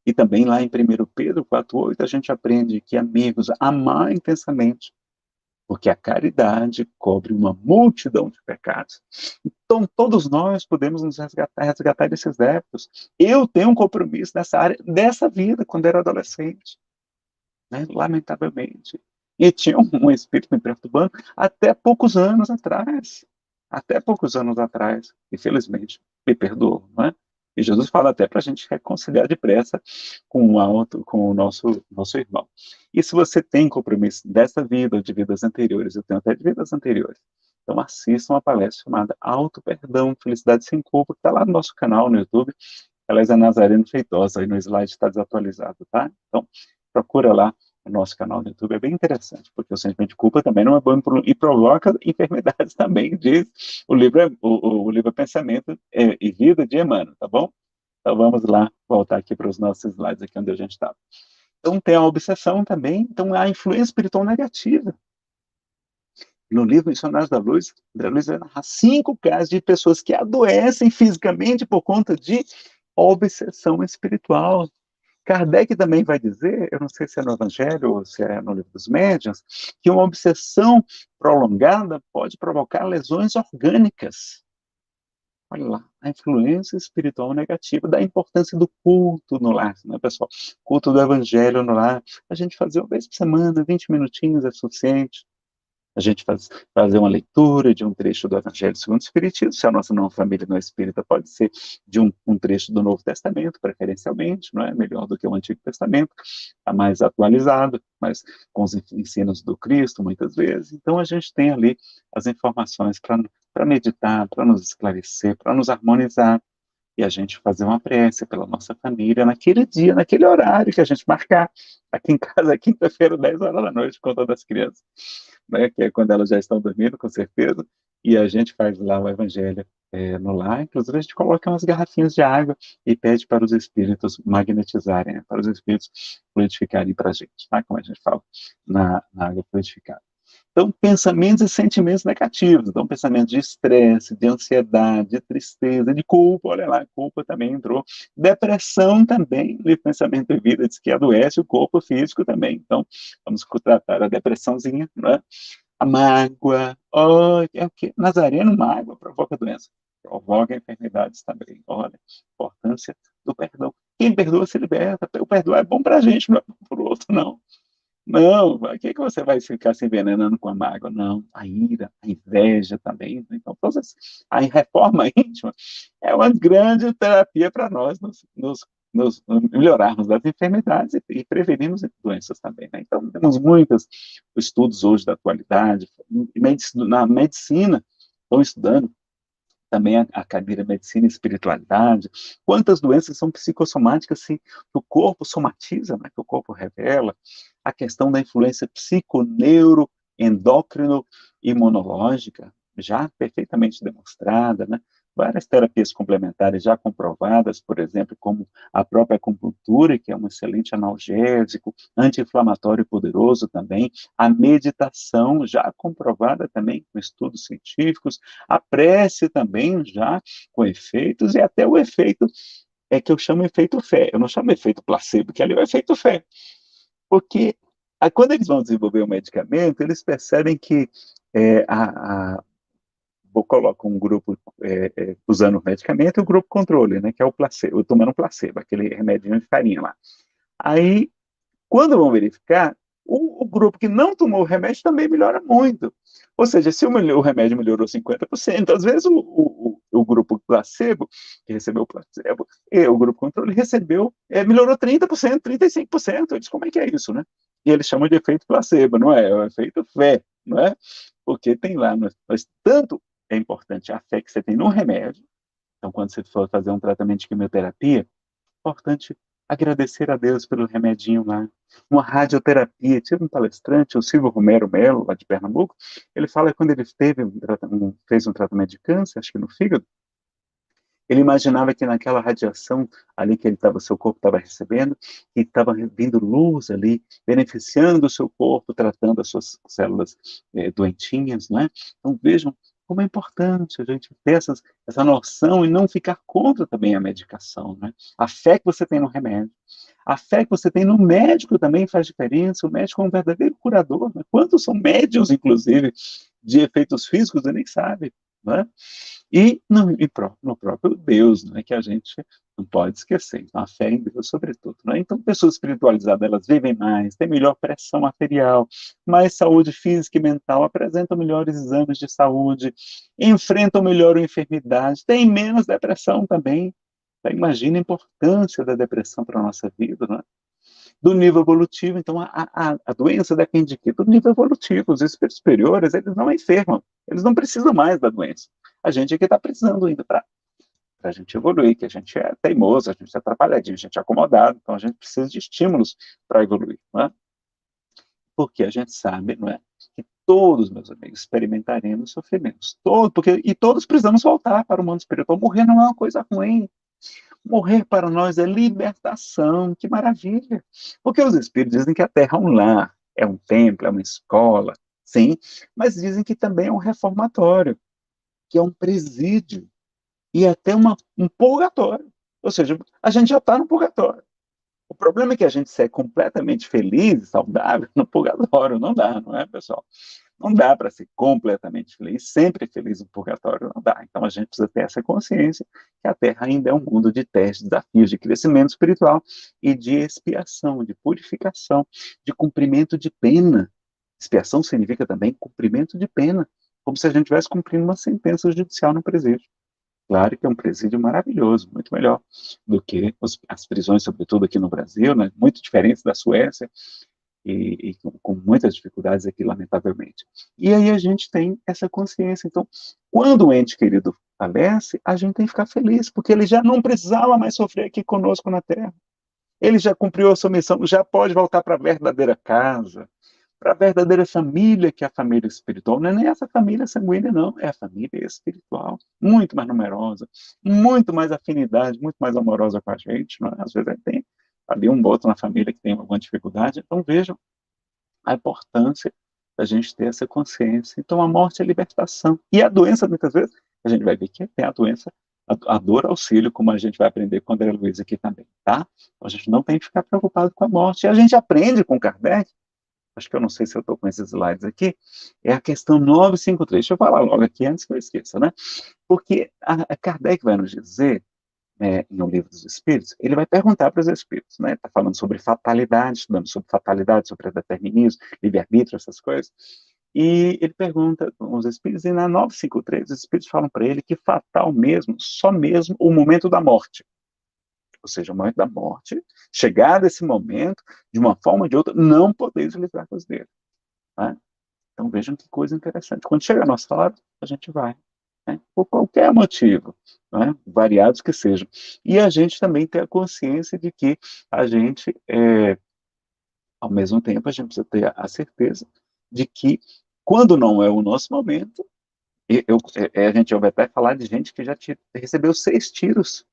E também lá em 1 Pedro 4,8, a gente aprende que, amigos, amar intensamente, porque a caridade cobre uma multidão de pecados. Então, todos nós podemos nos resgatar desses débitos. Eu tenho um compromisso nessa área, dessa vida, quando era adolescente, né? Lamentavelmente. E tinha um espírito me perturbando até poucos anos atrás. Até poucos anos atrás. Infelizmente, me perdoou, não é? E Jesus fala até para a gente reconciliar depressa com o nosso irmão. E se você tem compromisso dessa vida ou de vidas anteriores, eu tenho até de vidas anteriores, então assista uma palestra chamada Auto Perdão, Felicidade Sem Culpa, que está lá no nosso canal no YouTube. Ela é Nazareno Feitosa, aí no slide está desatualizado, tá? Então, procura lá o nosso canal no YouTube, é bem interessante, porque o sentimento de culpa também não é bom e provoca enfermidades também, diz o livro Pensamento e Vida de Emmanuel, tá bom? Então vamos lá, voltar aqui para os nossos slides, aqui onde a gente estava. Então tem a obsessão também, então a influência espiritual negativa. No livro Missionários da Luz, André Luiz vai narrar 5 casos de pessoas que adoecem fisicamente por conta de obsessão espiritual. Kardec também vai dizer, eu não sei se é no Evangelho ou se é no Livro dos Médiuns, que uma obsessão prolongada pode provocar lesões orgânicas. Olha lá, a influência espiritual negativa da importância do culto no lar, né, pessoal? Culto do Evangelho no lar. A gente fazer uma vez por semana, 20 minutinhos é suficiente. A gente fazer uma leitura de um trecho do Evangelho segundo o Espiritismo, se a nossa não família não é espírita, pode ser de um trecho do Novo Testamento, preferencialmente, não é? Melhor do que o Antigo Testamento, está mais atualizado, mas com os ensinos do Cristo, muitas vezes. Então, a gente tem ali as informações para meditar, para nos esclarecer, para nos harmonizar, e a gente fazer uma prece pela nossa família naquele dia, naquele horário que a gente marcar. Aqui em casa é quinta-feira, 10 horas da noite, com todas as crianças, né, que é quando elas já estão dormindo, com certeza, e a gente faz lá o evangelho no lar. Inclusive, a gente coloca umas garrafinhas de água e pede para os espíritos magnetizarem, né, para os espíritos fluidificarem para a gente, tá? Como a gente fala, na água fluidificada. Então, pensamentos e sentimentos negativos. Então, pensamentos de estresse, de ansiedade, de tristeza, de culpa. Olha lá, culpa também entrou. Depressão também, de pensamento e vida, diz que adoece o corpo físico também. Então, vamos tratar a depressãozinha, né? A mágoa. Oh, é o quê? Nazareno, mágoa provoca doença. Provoca enfermidades também. Olha, a importância do perdão. Quem perdoa se liberta. O perdão é bom para a gente, não é para o outro, não. Não, por que você vai ficar se envenenando com a mágoa? Não, a ira, a inveja também. Então, a reforma íntima é uma grande terapia para nós nos melhorarmos das enfermidades e prevenirmos doenças também, né? Então, temos muitos estudos hoje da atualidade, na medicina, estão estudando também a cadeira Medicina e Espiritualidade, quantas doenças são psicossomáticas que o corpo somatiza, né, que o corpo revela, a questão da influência psiconeuro, endócrino, imunológica, já perfeitamente demonstrada, né? Várias terapias complementares já comprovadas, por exemplo, como a própria acupuntura, que é um excelente analgésico, anti-inflamatório poderoso também, a meditação já comprovada também com estudos científicos, a prece também já com efeitos, e até o efeito que eu chamo efeito fé, eu não chamo efeito placebo, que ali é o efeito fé, porque quando eles vão desenvolver o medicamento, eles percebem que coloca um grupo usando o medicamento e o grupo controle, né, que é o placebo, tomando placebo, aquele remedinho de farinha lá. Aí, quando vão verificar, o grupo que não tomou o remédio também melhora muito. Ou seja, se o remédio melhorou 50%, às vezes o grupo placebo, que recebeu o placebo, e o grupo controle melhorou 30%, 35%. Eles, como é que é isso, né? E eles chamam de efeito placebo, não é? É o efeito fé, não é? Porque tem lá, tanto é importante a fé que você tem no remédio. Então, quando você for fazer um tratamento de quimioterapia, é importante agradecer a Deus pelo remedinho lá. Uma radioterapia, tive um palestrante, o Silvio Romero Melo, lá de Pernambuco, ele fala que quando ele fez um tratamento de câncer, acho que no fígado, ele imaginava que naquela radiação ali que seu corpo estava recebendo, que estava vindo luz ali, beneficiando o seu corpo, tratando as suas células doentinhas, né? Então vejam como é importante a gente ter essa noção e não ficar contra também a medicação, né? A fé que você tem no remédio, a fé que você tem no médico também faz diferença. O médico é um verdadeiro curador, né? Quantos são médiums, inclusive, de efeitos físicos, você nem sabe, né? E no próprio Deus, né, que a gente não pode esquecer. Então, a fé em Deus, sobretudo. Né? Então, pessoas espiritualizadas, elas vivem mais, têm melhor pressão arterial, mais saúde física e mental, apresentam melhores exames de saúde, enfrentam melhor a enfermidade, têm menos depressão também. Então, imagina a importância da depressão para a nossa vida, né? Do nível evolutivo. Então, a doença depende de quê? Do nível evolutivo. Os espíritos superiores, eles não enfermam, eles não precisam mais da doença. A gente é que está precisando ainda para a gente evoluir, que a gente é teimoso, a gente é atrapalhadinho, a gente é acomodado, então a gente precisa de estímulos para evoluir, não é? Porque a gente sabe, não é, que todos, meus amigos, experimentaremos sofrimentos, e todos precisamos voltar para o mundo espiritual. Morrer não é uma coisa ruim. Morrer para nós é libertação, que maravilha. Porque os espíritos dizem que a Terra é um lar, é um templo, é uma escola, sim, mas dizem que também é um reformatório, que é um presídio e até um purgatório. Ou seja, a gente já está no purgatório. O problema é que a gente ser completamente feliz e saudável no purgatório. Não dá, não é, pessoal? Não dá para ser completamente feliz, sempre feliz no purgatório, não dá. Então a gente precisa ter essa consciência que a Terra ainda é um mundo de testes, desafios, de crescimento espiritual e de expiação, de purificação, de cumprimento de pena. Expiação significa também cumprimento de pena, como se a gente estivesse cumprindo uma sentença judicial no presídio. Claro que é um presídio maravilhoso, muito melhor do que as prisões, sobretudo aqui no Brasil, né? Muito diferentes da Suécia, e com muitas dificuldades aqui, lamentavelmente. E aí a gente tem essa consciência. Então, quando o ente querido falece, a gente tem que ficar feliz, porque ele já não precisava mais sofrer aqui conosco na Terra. Ele já cumpriu a sua missão, já pode voltar para a verdadeira casa, para a verdadeira família, que é a família espiritual. Não é nem essa família sanguínea, não, é a família espiritual, muito mais numerosa, muito mais afinidade, muito mais amorosa com a gente. Não é? Às vezes tem ali um outro na família que tem alguma dificuldade. Então vejam a importância da gente ter essa consciência. Então a morte é libertação. E a doença, muitas vezes, a gente vai ver que tem a doença, a dor auxílio, como a gente vai aprender com a André Luiz aqui também, tá? Então a gente não tem que ficar preocupado com a morte. E a gente aprende com Kardec, acho que eu não sei se eu estou com esses slides aqui, é a questão 953. Deixa eu falar logo aqui antes que eu esqueça, né? Porque a Kardec vai nos dizer, no Livro dos Espíritos, ele vai perguntar para os Espíritos, né? Está falando sobre fatalidade, estudando sobre fatalidade, sobre determinismo, livre-arbítrio, essas coisas. E ele pergunta aos Espíritos, e na 953, os Espíritos falam para ele que fatal mesmo, só mesmo o momento da morte. Ou seja, o momento da morte, chegar desse momento, de uma forma ou de outra, não poder se livrar com os dedos. Né? Então vejam que coisa interessante. Quando chega a nossa hora, a gente vai. Né? Por qualquer motivo, né? Variados que sejam. E a gente também tem a consciência de que a gente, ao mesmo tempo, a gente precisa ter a certeza de que, quando não é o nosso momento, a gente vai até falar de gente que já recebeu 6 tiros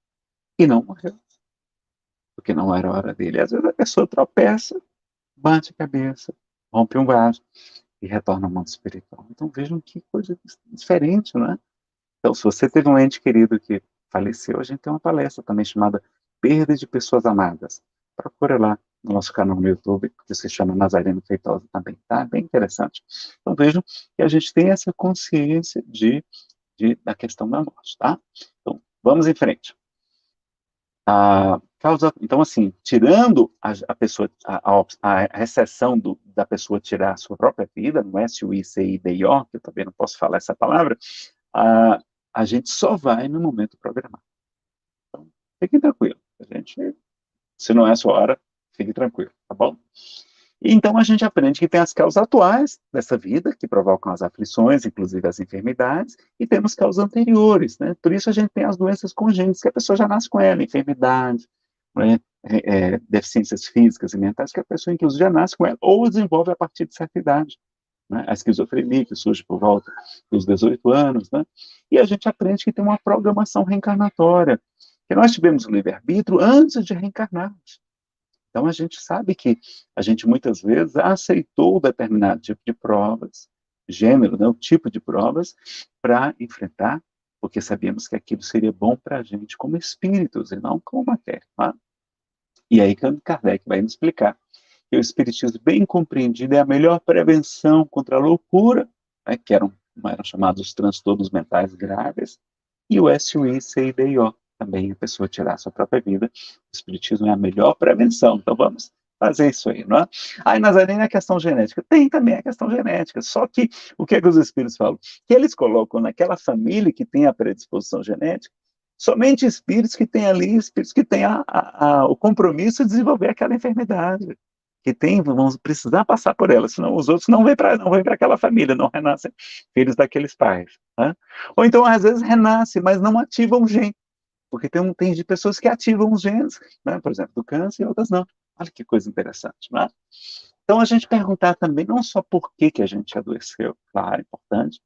e não morreu, porque não era a hora dele. Às vezes a pessoa tropeça, bate a cabeça, rompe um vaso e retorna ao mundo espiritual. Então vejam que coisa diferente, não é? Então, se você teve um ente querido que faleceu, a gente tem uma palestra também chamada Perda de Pessoas Amadas. Procura lá no nosso canal no YouTube, que se chama Nazareno Feitosa também, tá? Bem interessante. Então vejam que a gente tem essa consciência da questão da morte, tá? Então, vamos em frente. Então, assim, tirando a pessoa, a exceção da pessoa tirar a sua própria vida, no SUICIDO, que eu também não posso falar essa palavra, a gente só vai no momento programado. Então, fiquem tranquilos. Se não é a sua hora, fique tranquilo, tá bom? E então a gente aprende que tem as causas atuais dessa vida, que provocam as aflições, inclusive as enfermidades, e temos causas anteriores, né? Por isso a gente tem as doenças congênitas, que a pessoa já nasce com ela, enfermidades, né? Deficiências físicas e mentais, que a pessoa, inclusive, já nasce com ela, ou desenvolve a partir de certa idade. Né? A esquizofrenia, que surge por volta dos 18 anos, né? E a gente aprende que tem uma programação reencarnatória, que nós tivemos o livre-arbítrio antes de reencarnarmos. Então, a gente sabe que a gente muitas vezes aceitou determinado tipo de provas, gênero, né, o tipo de provas, para enfrentar, porque sabíamos que aquilo seria bom para a gente como espíritos e não como matéria. Tá? E aí, Kardec vai nos explicar que o espiritismo bem compreendido é a melhor prevenção contra a loucura, né, que eram chamados transtornos mentais graves, e o SUI, CIDO, também a pessoa tirar a sua própria vida. O espiritismo é a melhor prevenção, então vamos fazer isso aí, não é? Aí, Nazarena, a questão genética. Tem também a questão genética, só que o que é que os espíritos falam? Que eles colocam naquela família que tem a predisposição genética, somente espíritos que têm ali, espíritos que têm o compromisso de desenvolver aquela enfermidade, que tem, vão precisar passar por ela, senão os outros não vêm para aquela família, não renascem filhos daqueles pais. Né? Ou então, às vezes, renasce, mas não ativam o gene, porque tem de pessoas que ativam os genes, né? Por exemplo, do câncer e outras não. Olha que coisa interessante, não é? Então, a gente perguntar também, não só por que a gente adoeceu, claro, é importante,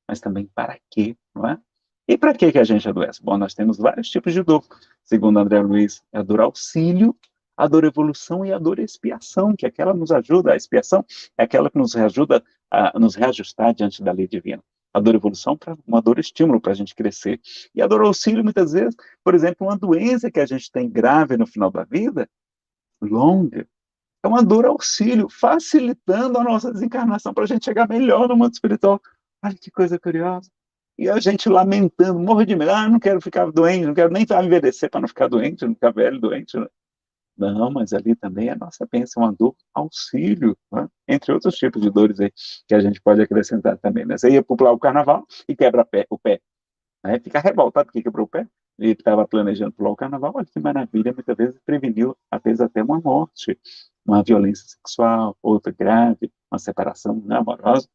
mas também para quê, não é? E para que a gente adoece? Bom, nós temos vários tipos de dor. Segundo André Luiz, é a dor auxílio, a dor evolução e a dor expiação, que é aquela que nos ajuda, a expiação é aquela que nos ajuda a nos reajustar diante da lei divina. A dor evolução para uma dor estímulo para a gente crescer. E a dor auxílio, muitas vezes, por exemplo, uma doença que a gente tem grave no final da vida, longa, é uma dor auxílio, facilitando a nossa desencarnação para a gente chegar melhor no mundo espiritual. Olha que coisa curiosa. E a gente lamentando, morro de medo, não quero ficar doente, não quero nem envelhecer para não ficar doente, não ficar velho doente. Né? Não, mas ali também a nossa bênção, uma dor auxílio, né? Entre outros tipos de dores aí que a gente pode acrescentar também. Né? Você ia pular o carnaval e quebra o pé, né? Fica revoltado porque quebrou o pé. Ele estava planejando pular o carnaval, olha que maravilha, muitas vezes preveniu, às vezes até uma morte, uma violência sexual, outra grave, uma separação amorosa.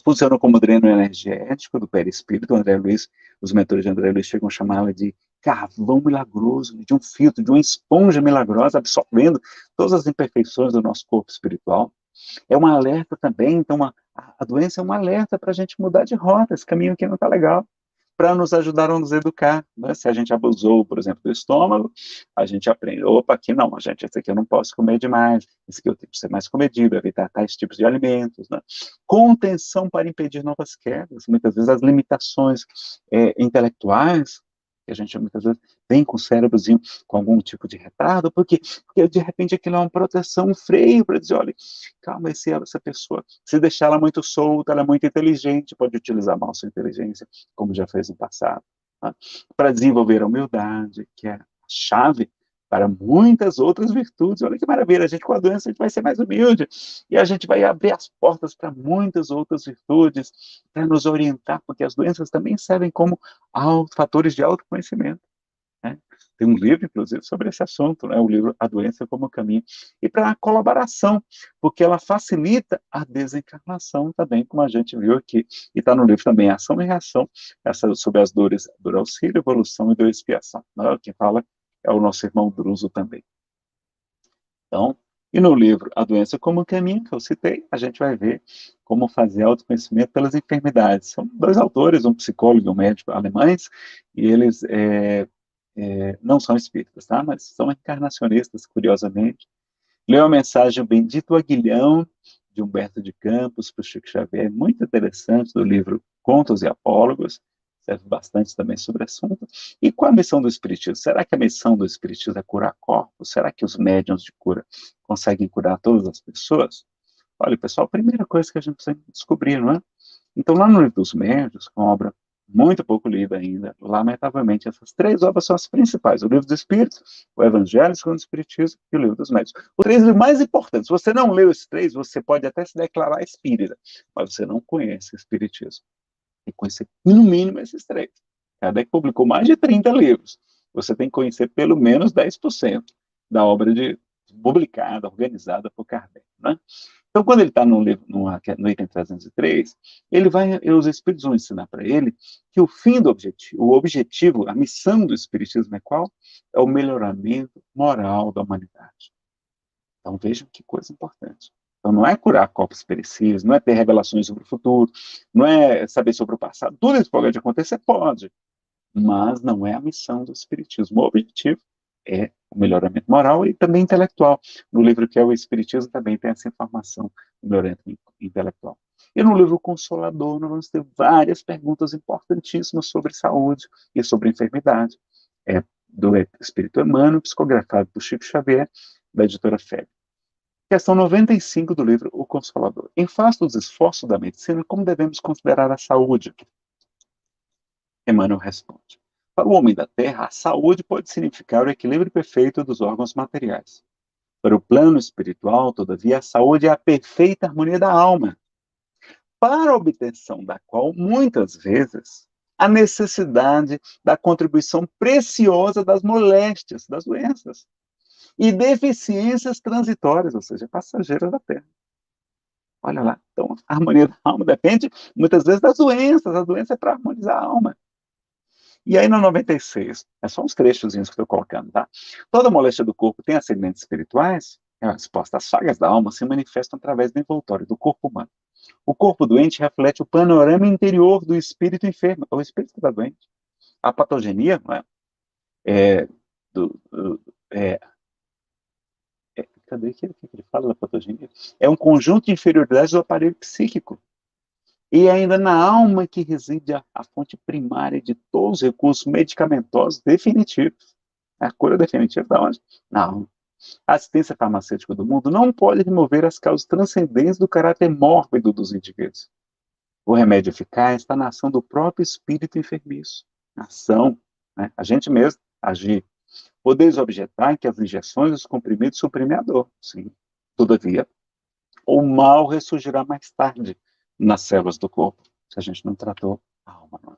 Funciona como dreno energético do perispírito. André Luiz, os mentores de André Luiz chegam a chamá-la de carvão milagroso, de um filtro, de uma esponja milagrosa, absorvendo todas as imperfeições do nosso corpo espiritual. É um alerta também, então a doença é um alerta para a gente mudar de rota, esse caminho aqui não está legal, para nos ajudar a nos educar. Né? Se a gente abusou, por exemplo, do estômago, a gente aprende, opa, aqui não, gente, esse aqui eu não posso comer demais, esse aqui eu tenho que ser mais comedido, evitar tais tipos de alimentos. Né? Contenção para impedir novas quedas, muitas vezes as limitações intelectuais, que a gente muitas vezes vem com o cérebrozinho com algum tipo de retardo, porque de repente aquilo é uma proteção, um freio para dizer, olha, calma, essa pessoa, se deixar ela muito solta, ela é muito inteligente, pode utilizar mal sua inteligência, como já fez no passado. Tá? Para desenvolver a humildade, que é a chave para muitas outras virtudes. Olha que maravilha, a gente com a doença a gente vai ser mais humilde e a gente vai abrir as portas para muitas outras virtudes, para nos orientar, porque as doenças também servem como fatores de autoconhecimento. Né? Tem um livro, inclusive, sobre esse assunto, né? O livro A Doença como Caminho. E para a colaboração, porque ela facilita a desencarnação também, como a gente viu aqui. E está no livro também Ação e Reação, sobre as dores, dor auxílio, evolução e dor expiação. Né? Quem fala é o nosso irmão Druso também. Então, e no livro A Doença como Caminho, que eu citei, a gente vai ver como fazer autoconhecimento pelas enfermidades. São dois autores, um psicólogo e um médico alemães, e eles não são espíritas, tá? Mas são encarnacionistas, curiosamente. Leu a mensagem O Bendito Aguilhão, de Humberto de Campos, para o Chico Xavier, muito interessante, do livro Contos e Apólogos, serve bastante também sobre o assunto. E qual a missão do Espiritismo? Será que a missão do Espiritismo é curar corpos? Será que os médiuns de cura conseguem curar todas as pessoas? Olha, pessoal, a primeira coisa que a gente precisa descobrir, não é? Então, lá no Livro dos Médiuns, que é uma obra muito pouco lida ainda, lamentavelmente, essas três obras são as principais: o Livro dos Espíritos, o Evangelho segundo o Espiritismo e o Livro dos Médiuns. Os três livros mais importantes. Se você não leu esses três, você pode até se declarar espírita, mas você não conhece o Espiritismo. Tem que conhecer, no mínimo, esses três. Kardec publicou mais de 30 livros. Você tem que conhecer pelo menos 10% da obra publicada, organizada por Kardec, né? Então, quando ele está no item 303, os espíritos vão ensinar para ele que o objetivo, a missão do espiritismo é qual? É o melhoramento moral da humanidade. Então, vejam que coisa importante. Então, não é curar corpos perecíveis, não é ter revelações sobre o futuro, não é saber sobre o passado. Tudo isso pode acontecer? Pode. Mas não é a missão do espiritismo. O objetivo é o melhoramento moral e também intelectual. No livro que é o Espiritismo também tem essa informação do melhoramento intelectual. E no livro Consolador nós vamos ter várias perguntas importantíssimas sobre saúde e sobre enfermidade. É do Espírito Emmanuel, psicografado por Chico Xavier, da editora FEB. Questão 95 do livro O Consolador. Em face dos esforços da medicina, como devemos considerar a saúde? Emmanuel responde. Para o homem da Terra, a saúde pode significar o equilíbrio perfeito dos órgãos materiais. Para o plano espiritual, todavia, a saúde é a perfeita harmonia da alma, para a obtenção da qual, muitas vezes, a necessidade da contribuição preciosa das moléstias, das doenças, e deficiências transitórias, ou seja, passageiras da Terra. Olha lá, então a harmonia da alma depende, muitas vezes, das doenças. A doença é para harmonizar a alma. E aí, no 96, é só uns trechozinhos que estou colocando, tá? Toda moléstia do corpo tem ascendentes espirituais? É a resposta. As chagas da alma se manifestam através do envoltório do corpo humano. O corpo doente reflete o panorama interior do espírito enfermo. É o espírito que está doente. A patogenia, não é? É, cadê que ele fala da patogenia? É um conjunto de inferioridades do aparelho psíquico. E ainda na alma que reside a fonte primária de todos os recursos medicamentosos definitivos. A cura definitiva da onde? Na alma. A assistência farmacêutica do mundo não pode remover as causas transcendentes do caráter mórbido dos indivíduos. O remédio eficaz está na ação do próprio espírito enfermiço. Na ação, né? A gente mesmo agir. Podeis objetar que as injeções e os comprimidos suprimem a dor. Sim. Todavia, o mal ressurgirá mais tarde nas células do corpo, se a gente não tratou a alma. Não.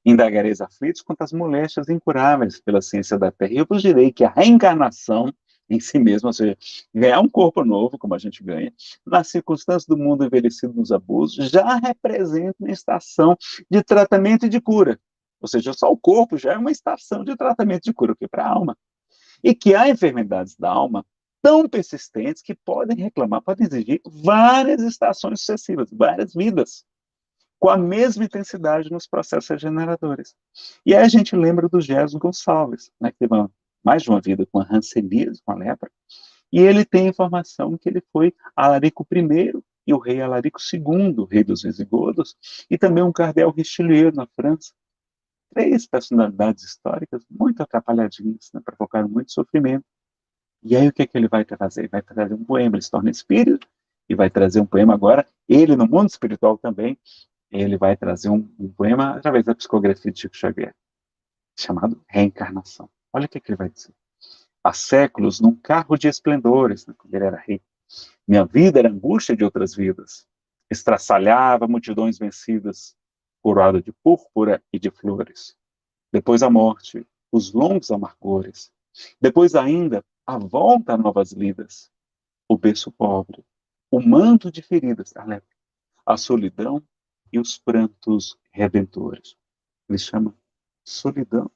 Indagareis aflitos quanto às moléstias incuráveis pela ciência da Terra. E eu vos direi que a reencarnação em si mesma, ou seja, ganhar um corpo novo, como a gente ganha, nas circunstâncias do mundo envelhecido nos abusos, já representa uma estação de tratamento e de cura. Ou seja, só o corpo já é uma estação de tratamento e de cura, o que para a alma. E que há enfermidades da alma tão persistentes que podem reclamar, podem exigir várias estações sucessivas, várias vidas, com a mesma intensidade nos processos regeneradores. E aí a gente lembra do Gerson Gonçalves, né, que teve mais de uma vida com a hanseníase, com a lepra, e ele tem informação que ele foi Alarico I e o rei Alarico II, rei dos visigodos, e também um cardeal Richelieu na França. 3 personalidades históricas muito atrapalhadinhas, né, provocaram muito sofrimento. E aí o que é que ele vai trazer? Ele vai trazer um poema, ele se torna espírito, e vai trazer um poema agora, ele no mundo espiritual também, ele vai trazer um poema através da psicografia de Chico Xavier, chamado Reencarnação. Olha o que ele vai dizer. Há séculos, num carro de esplendores, né, quando ele era rei, minha vida era angústia de outras vidas, estraçalhava multidões vencidas, coroada de púrpura e de flores. Depois a morte, os longos amargores. Depois ainda, a volta a novas lidas, o berço pobre, o manto de feridas, a solidão e os prantos redentores. Ele chama solidão,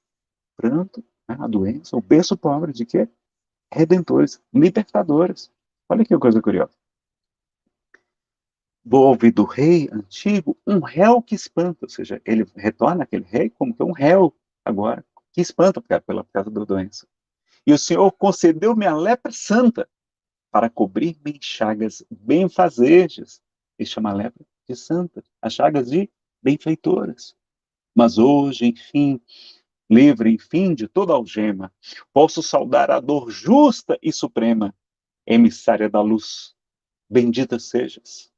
pranto, né, a doença, o berço pobre de quê? Redentores, libertadores. Olha que coisa curiosa. Volve do rei antigo um réu que espanta, ou seja, ele retorna aquele rei como que um réu agora, que espanta pela causa da doença. E o Senhor concedeu-me a lepra santa para cobrir-me em chagas benfazejas. Ele chama a lepra de santa, as chagas de benfeitoras. Mas hoje, enfim, livre, enfim, de toda algema, posso saudar a dor justa e suprema, emissária da luz. Bendita sejas.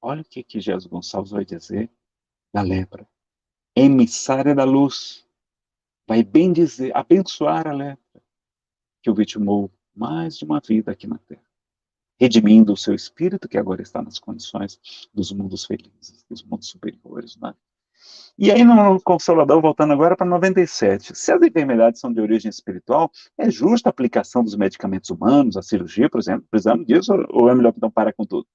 Olha o que Jesus Gonçalves vai dizer da lepra. Emissária da luz. Vai bem dizer, abençoar a lepra, que o vitimou mais de uma vida aqui na Terra, redimindo o seu espírito, que agora está nas condições dos mundos felizes, dos mundos superiores, né? E aí, no Consolador, voltando agora para 97, se as enfermidades são de origem espiritual, é justa a aplicação dos medicamentos humanos, a cirurgia, por exemplo? Precisamos disso ou é melhor então parar com tudo?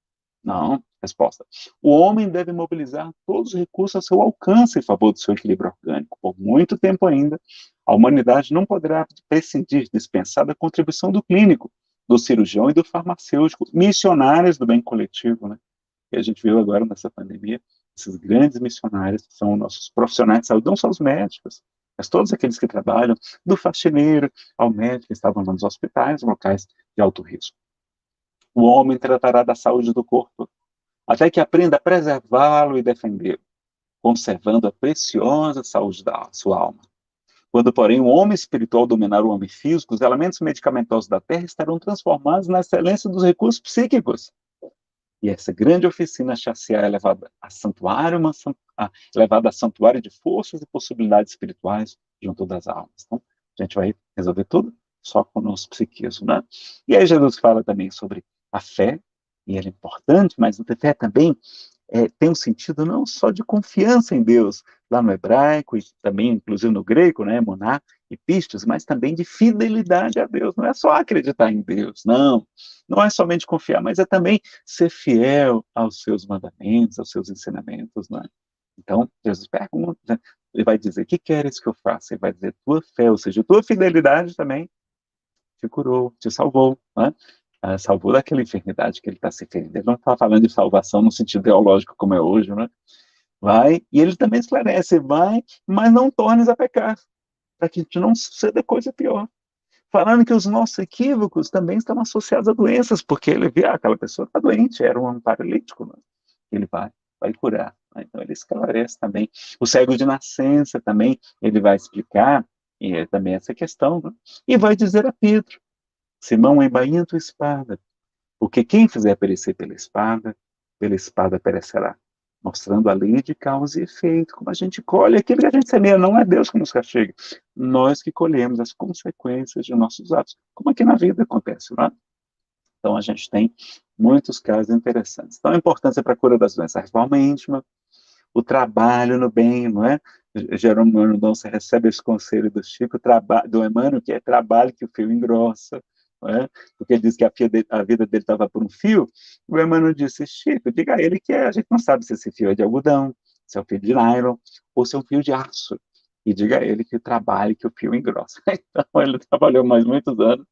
Não. Resposta. O homem deve mobilizar todos os recursos a seu alcance em favor do seu equilíbrio orgânico. Por muito tempo ainda, a humanidade não poderá prescindir, dispensar da contribuição do clínico, do cirurgião e do farmacêutico, missionários do bem coletivo, né? Que a gente viu agora nessa pandemia, esses grandes missionários que são nossos profissionais de saúde, não só os médicos, mas todos aqueles que trabalham, do faxineiro ao médico, que estavam nos hospitais, locais de alto risco. O homem tratará da saúde do corpo, até que aprenda a preservá-lo e defendê-lo, conservando a preciosa saúde da sua alma. Quando, porém, o homem espiritual dominar o homem físico, os elementos medicamentosos da terra estarão transformados na excelência dos recursos psíquicos. E essa grande oficina chassear é levada a santuário, levada a santuário de forças e possibilidades espirituais junto das almas. Então, a gente vai resolver tudo só com o nosso psiquismo, né? E aí Jesus fala também sobre a fé, e ela é importante, mas a fé também tem um sentido não só de confiança em Deus, lá no hebraico e também, inclusive no grego, né, moná e pistos, mas também de fidelidade a Deus. Não é só acreditar em Deus, não. Não é somente confiar, mas é também ser fiel aos seus mandamentos, aos seus ensinamentos, né? Então, Jesus pergunta, né, ele vai dizer, o que queres que eu faça? Ele vai dizer, tua fé, ou seja, tua fidelidade também te curou, te salvou, né? Salvou daquela enfermidade que ele está se referindo. Ele não está falando de salvação no sentido teológico como é hoje, né? Vai, e ele também esclarece, vai, mas não tornes a pecar, para que a gente não suceda coisa pior. Falando que os nossos equívocos também estão associados a doenças, porque ele vê, aquela pessoa está doente, era um paralítico, né? Ele vai curar. Né? Então ele esclarece também. O cego de nascença também, ele vai explicar também essa questão, né? E vai dizer a Pedro, Simão, embainha tua espada, porque quem fizer perecer pela espada perecerá. Mostrando a lei de causa e efeito, como a gente colhe aquilo que a gente semeia, não é Deus que nos castiga. Nós que colhemos as consequências de nossos atos, como aqui na vida acontece, não é? Então a gente tem muitos casos interessantes. Então a importância para a cura das doenças, a reforma íntima, o trabalho no bem, não é? Jerônimo Mendonça recebe esse conselho do Chico, do Emmanuel, que é trabalho que o fio engrossa, não é? Porque ele diz que a vida dele estava por um fio, o Emmanuel disse, Chico, diga a ele que a gente não sabe se esse fio é de algodão, se é um fio de nylon, ou se é um fio de aço, e diga a ele que trabalhe que o fio engrossa. Então ele trabalhou mais muitos anos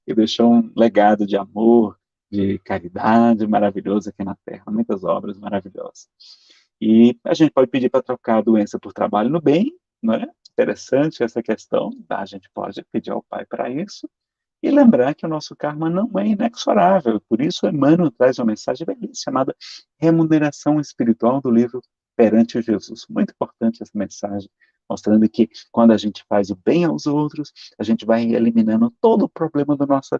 e deixou um legado de amor, de caridade maravilhoso aqui na Terra, muitas obras maravilhosas. E a gente pode pedir para trocar a doença por trabalho no bem, não é? Interessante essa questão, tá? A gente pode pedir ao Pai para isso, e lembrar que o nosso karma não é inexorável. Por isso, Emmanuel traz uma mensagem belíssima chamada Remuneração Espiritual do livro Perante Jesus. Muito importante essa mensagem, mostrando que quando a gente faz o bem aos outros, a gente vai eliminando todo o problema das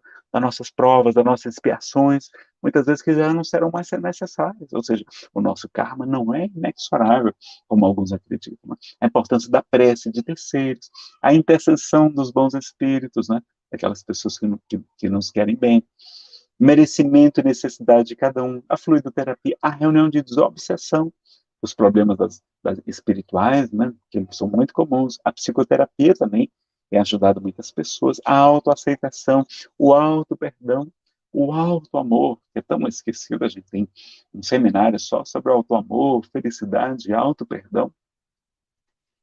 nossas provas, das nossas expiações, muitas vezes que já não serão mais necessárias. Ou seja, o nosso karma não é inexorável, como alguns acreditam. Né? A importância da prece de terceiros, a intercessão dos bons espíritos, né? Aquelas pessoas que nos querem bem, merecimento e necessidade de cada um, a fluidoterapia, a reunião de desobsessão, os problemas das espirituais, né, que são muito comuns, a psicoterapia também tem ajudado muitas pessoas, a autoaceitação, o auto-perdão, o auto-amor, que é tão esquecido, a gente tem um seminário só sobre auto-amor, felicidade, auto-perdão,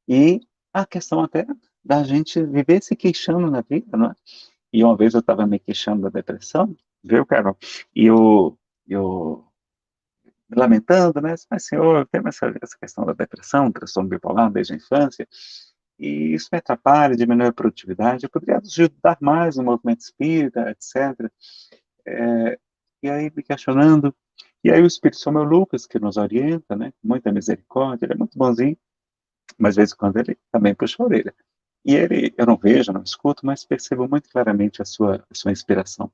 e a questão até da gente viver se queixando na vida, não é? E uma vez eu estava me queixando da depressão, viu, Carol? E eu me lamentando, né? Mas, senhor, eu tenho essa questão da depressão, transtorno bipolar desde a infância, e isso me atrapalha, diminui a produtividade, eu poderia ajudar mais no movimento espírita, etc. E aí me questionando, e aí o Espírito São meu Lucas, que nos orienta, né? Com muita misericórdia, ele é muito bonzinho, mas de vez em quando ele também puxa a orelha. E ele, eu não vejo, não escuto, mas percebo muito claramente a sua inspiração.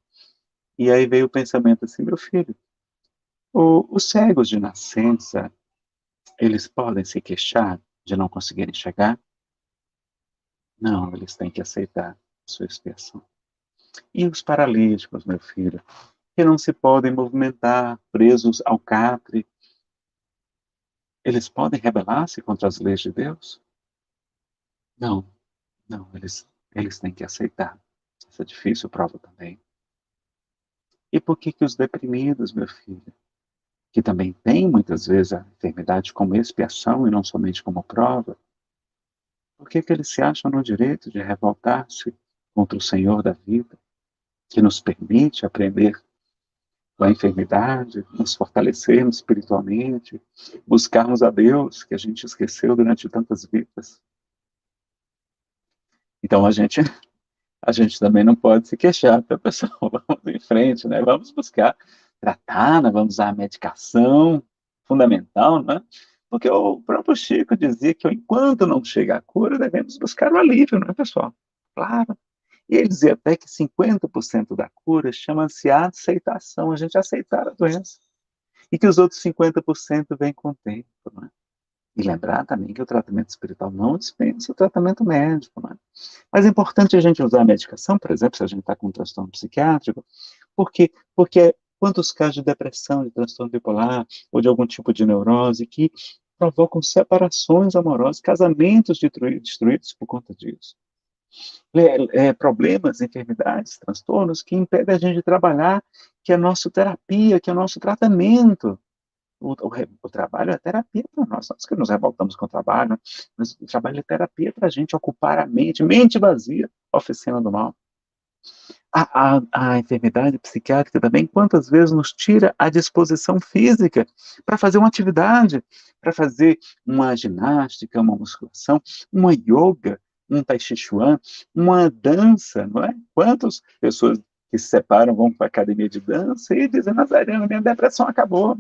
E aí veio o pensamento assim, meu filho, os cegos de nascença, eles podem se queixar de não conseguirem chegar? Não, eles têm que aceitar a sua expiação. E os paralíticos, meu filho, que não se podem movimentar, presos ao catre, Eles podem rebelar-se contra as leis de Deus? Não, não, eles têm que aceitar. Essa difícil prova também. E por que que os deprimidos, meu filho, que também têm muitas vezes a enfermidade como expiação e não somente como prova, por que que eles se acham no direito de revoltar-se contra o Senhor da vida, que nos permite aprender com a enfermidade, nos fortalecermos espiritualmente, buscarmos a Deus, que a gente esqueceu durante tantas vidas? Então a gente também não pode se queixar, tá, pessoal? Vamos em frente, né? Vamos buscar tratar, né? Vamos usar a medicação fundamental, né? Porque o próprio Chico dizia que enquanto não chega a cura, devemos buscar o alívio, não é, pessoal? Claro. E ele dizia até que 50% da cura chama-se aceitação, a gente aceitar a doença. E que os outros 50% vêm com o tempo, não é? E lembrar também que o tratamento espiritual não dispensa o tratamento médico, não é? Mas é importante a gente usar a medicação, por exemplo, se a gente está com um transtorno psiquiátrico, porque quantos casos de depressão, de transtorno bipolar, ou de algum tipo de neurose que provocam separações amorosas, casamentos destruídos por conta disso. Problemas, enfermidades, transtornos que impedem a gente de trabalhar, que é a nossa terapia, que é o nosso tratamento. O trabalho é terapia para nós que nos revoltamos com o trabalho, mas o trabalho é terapia para a gente ocupar a mente vazia, oficina do mal. A enfermidade psiquiátrica também, quantas vezes nos tira a disposição física para fazer uma atividade, para fazer uma ginástica, uma musculação, uma yoga, um tai chi chuan, uma dança, não é? Quantas pessoas que se separam vão para a academia de dança e dizem, Nazareno, minha depressão acabou.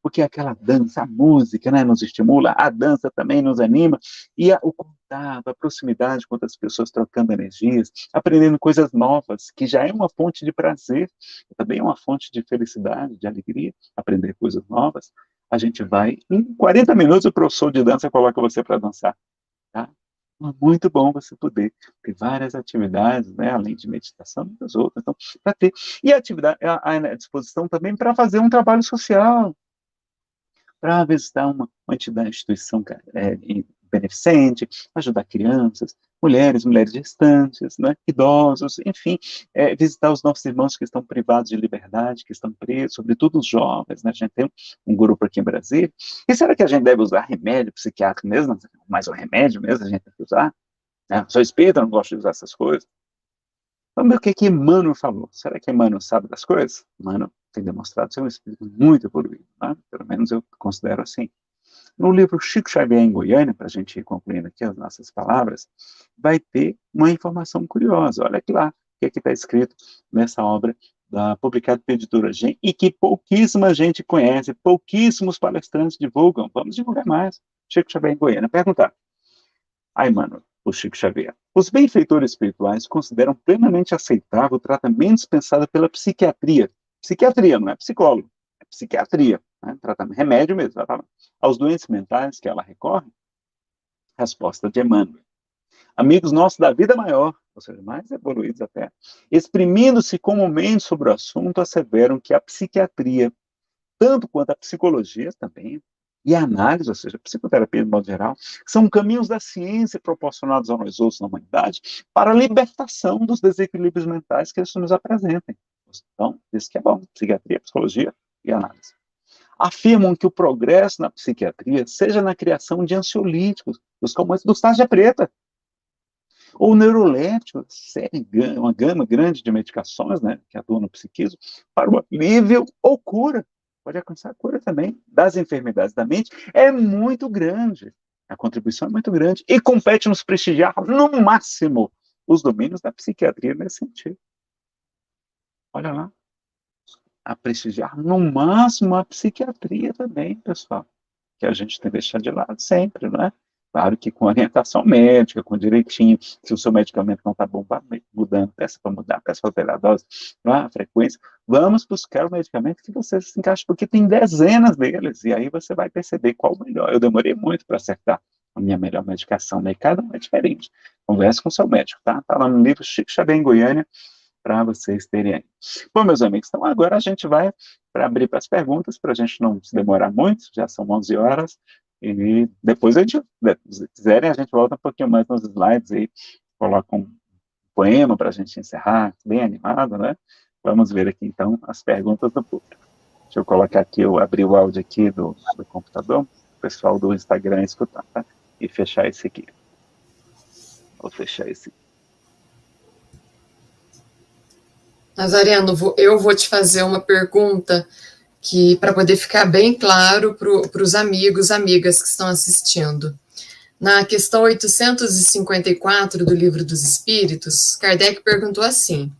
Porque aquela dança, a música, né, nos estimula, a dança também nos anima, e o contato, a proximidade com outras pessoas, trocando energias, aprendendo coisas novas, que já é uma fonte de prazer, também é uma fonte de felicidade, de alegria, aprender coisas novas. A gente vai, em 40 minutos, o professor de dança coloca você para dançar. Tá? É muito bom você poder ter várias atividades, né, além de meditação, muitas outras. Então, para ter. E a atividade, a disposição também para fazer um trabalho social, para visitar uma entidade, instituição beneficente, ajudar crianças, mulheres gestantes, né, idosos, enfim, visitar os nossos irmãos que estão privados de liberdade, que estão presos, sobretudo os jovens, né, a gente tem um grupo aqui em Brasília. E será que a gente deve usar remédio psiquiátrico mesmo? Mas o remédio mesmo a gente tem que usar? Né? Sou espírita, não gosto de usar essas coisas. Vamos ver o que Emmanuel falou. Será que Emmanuel sabe das coisas? Emmanuel tem demonstrado ser um espírito muito evoluído, né? Pelo menos eu considero assim. No livro Chico Xavier em Goiânia, para a gente ir concluindo aqui as nossas palavras, vai ter uma informação curiosa. Olha aqui lá, o que está escrito nessa obra publicada pela editora Gen, e que pouquíssima gente conhece, pouquíssimos palestrantes divulgam. Vamos divulgar mais. Chico Xavier em Goiânia. Perguntar. Aí, mano, o Chico Xavier. Os benfeitores espirituais consideram plenamente aceitável o tratamento dispensado pela psiquiatria. Psiquiatria, não é psicólogo, é psiquiatria, né? Tratamento, remédio mesmo, tá falando. Aos doentes mentais que ela recorre? Resposta de Emmanuel. Amigos nossos da vida maior, ou seja, mais evoluídos até, exprimindo-se comumente sobre o assunto, asseveram que a psiquiatria, tanto quanto a psicologia também, e a análise, ou seja, a psicoterapia de modo geral, são caminhos da ciência proporcionados a nós outros na humanidade para a libertação dos desequilíbrios mentais que isso nos apresentem. Então, isso que é bom, psiquiatria, psicologia e análise. Afirmam que o progresso na psiquiatria seja na criação de ansiolíticos, dos calmantes, dos tarja preta, ou neurolépticos, uma gama grande de medicações, né, que atuam no psiquismo, para o alívio ou cura. Pode alcançar a cura também das enfermidades da mente, é muito grande. A contribuição é muito grande e compete nos prestigiar no máximo os domínios da psiquiatria nesse sentido. Olha lá, a prestigiar no máximo a psiquiatria também, pessoal, que a gente tem que deixar de lado sempre, não é? Claro que com orientação médica, com direitinho, se o seu medicamento não está bom, vá mudando, peça para mudar, peça para alterar a dose, a frequência. Vamos buscar o medicamento que você se encaixa, porque tem dezenas deles, e aí você vai perceber qual o melhor. Eu demorei muito para acertar a minha melhor medicação, né? E cada um é diferente. Converse com o seu médico, tá? Está lá no livro Chico Xavier em Goiânia, para vocês terem aí. Bom, meus amigos, então agora a gente vai para abrir para as perguntas, para a gente não se demorar muito, já são 11 horas, E depois, se quiserem, a gente volta um pouquinho mais nos slides aí, coloca um poema para a gente encerrar, bem animado, né? Vamos ver aqui, então, as perguntas do público. Deixa eu colocar aqui, eu abri o áudio aqui do computador, o pessoal do Instagram escutar, tá? E fechar esse aqui. Vou fechar esse aqui. Nazareno, eu vou te fazer uma pergunta que para poder ficar bem claro para os amigos, amigas que estão assistindo. Na questão 854 do Livro dos Espíritos, Kardec perguntou assim: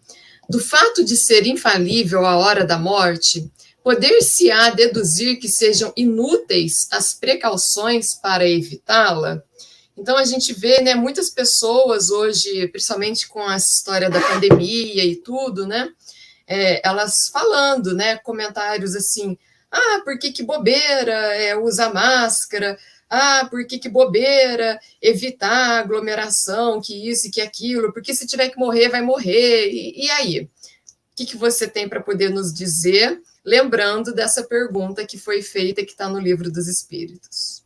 do fato de ser infalível a hora da morte, poder-se-á deduzir que sejam inúteis as precauções para evitá-la? Então, a gente vê, né, muitas pessoas hoje, principalmente com essa história da pandemia e tudo, né, elas falando, né, comentários assim, por que bobeira usar máscara, por que bobeira evitar aglomeração, que isso e que aquilo, porque se tiver que morrer, vai morrer, e aí? O que você tem para poder nos dizer, lembrando dessa pergunta que foi feita, que está no Livro dos Espíritos?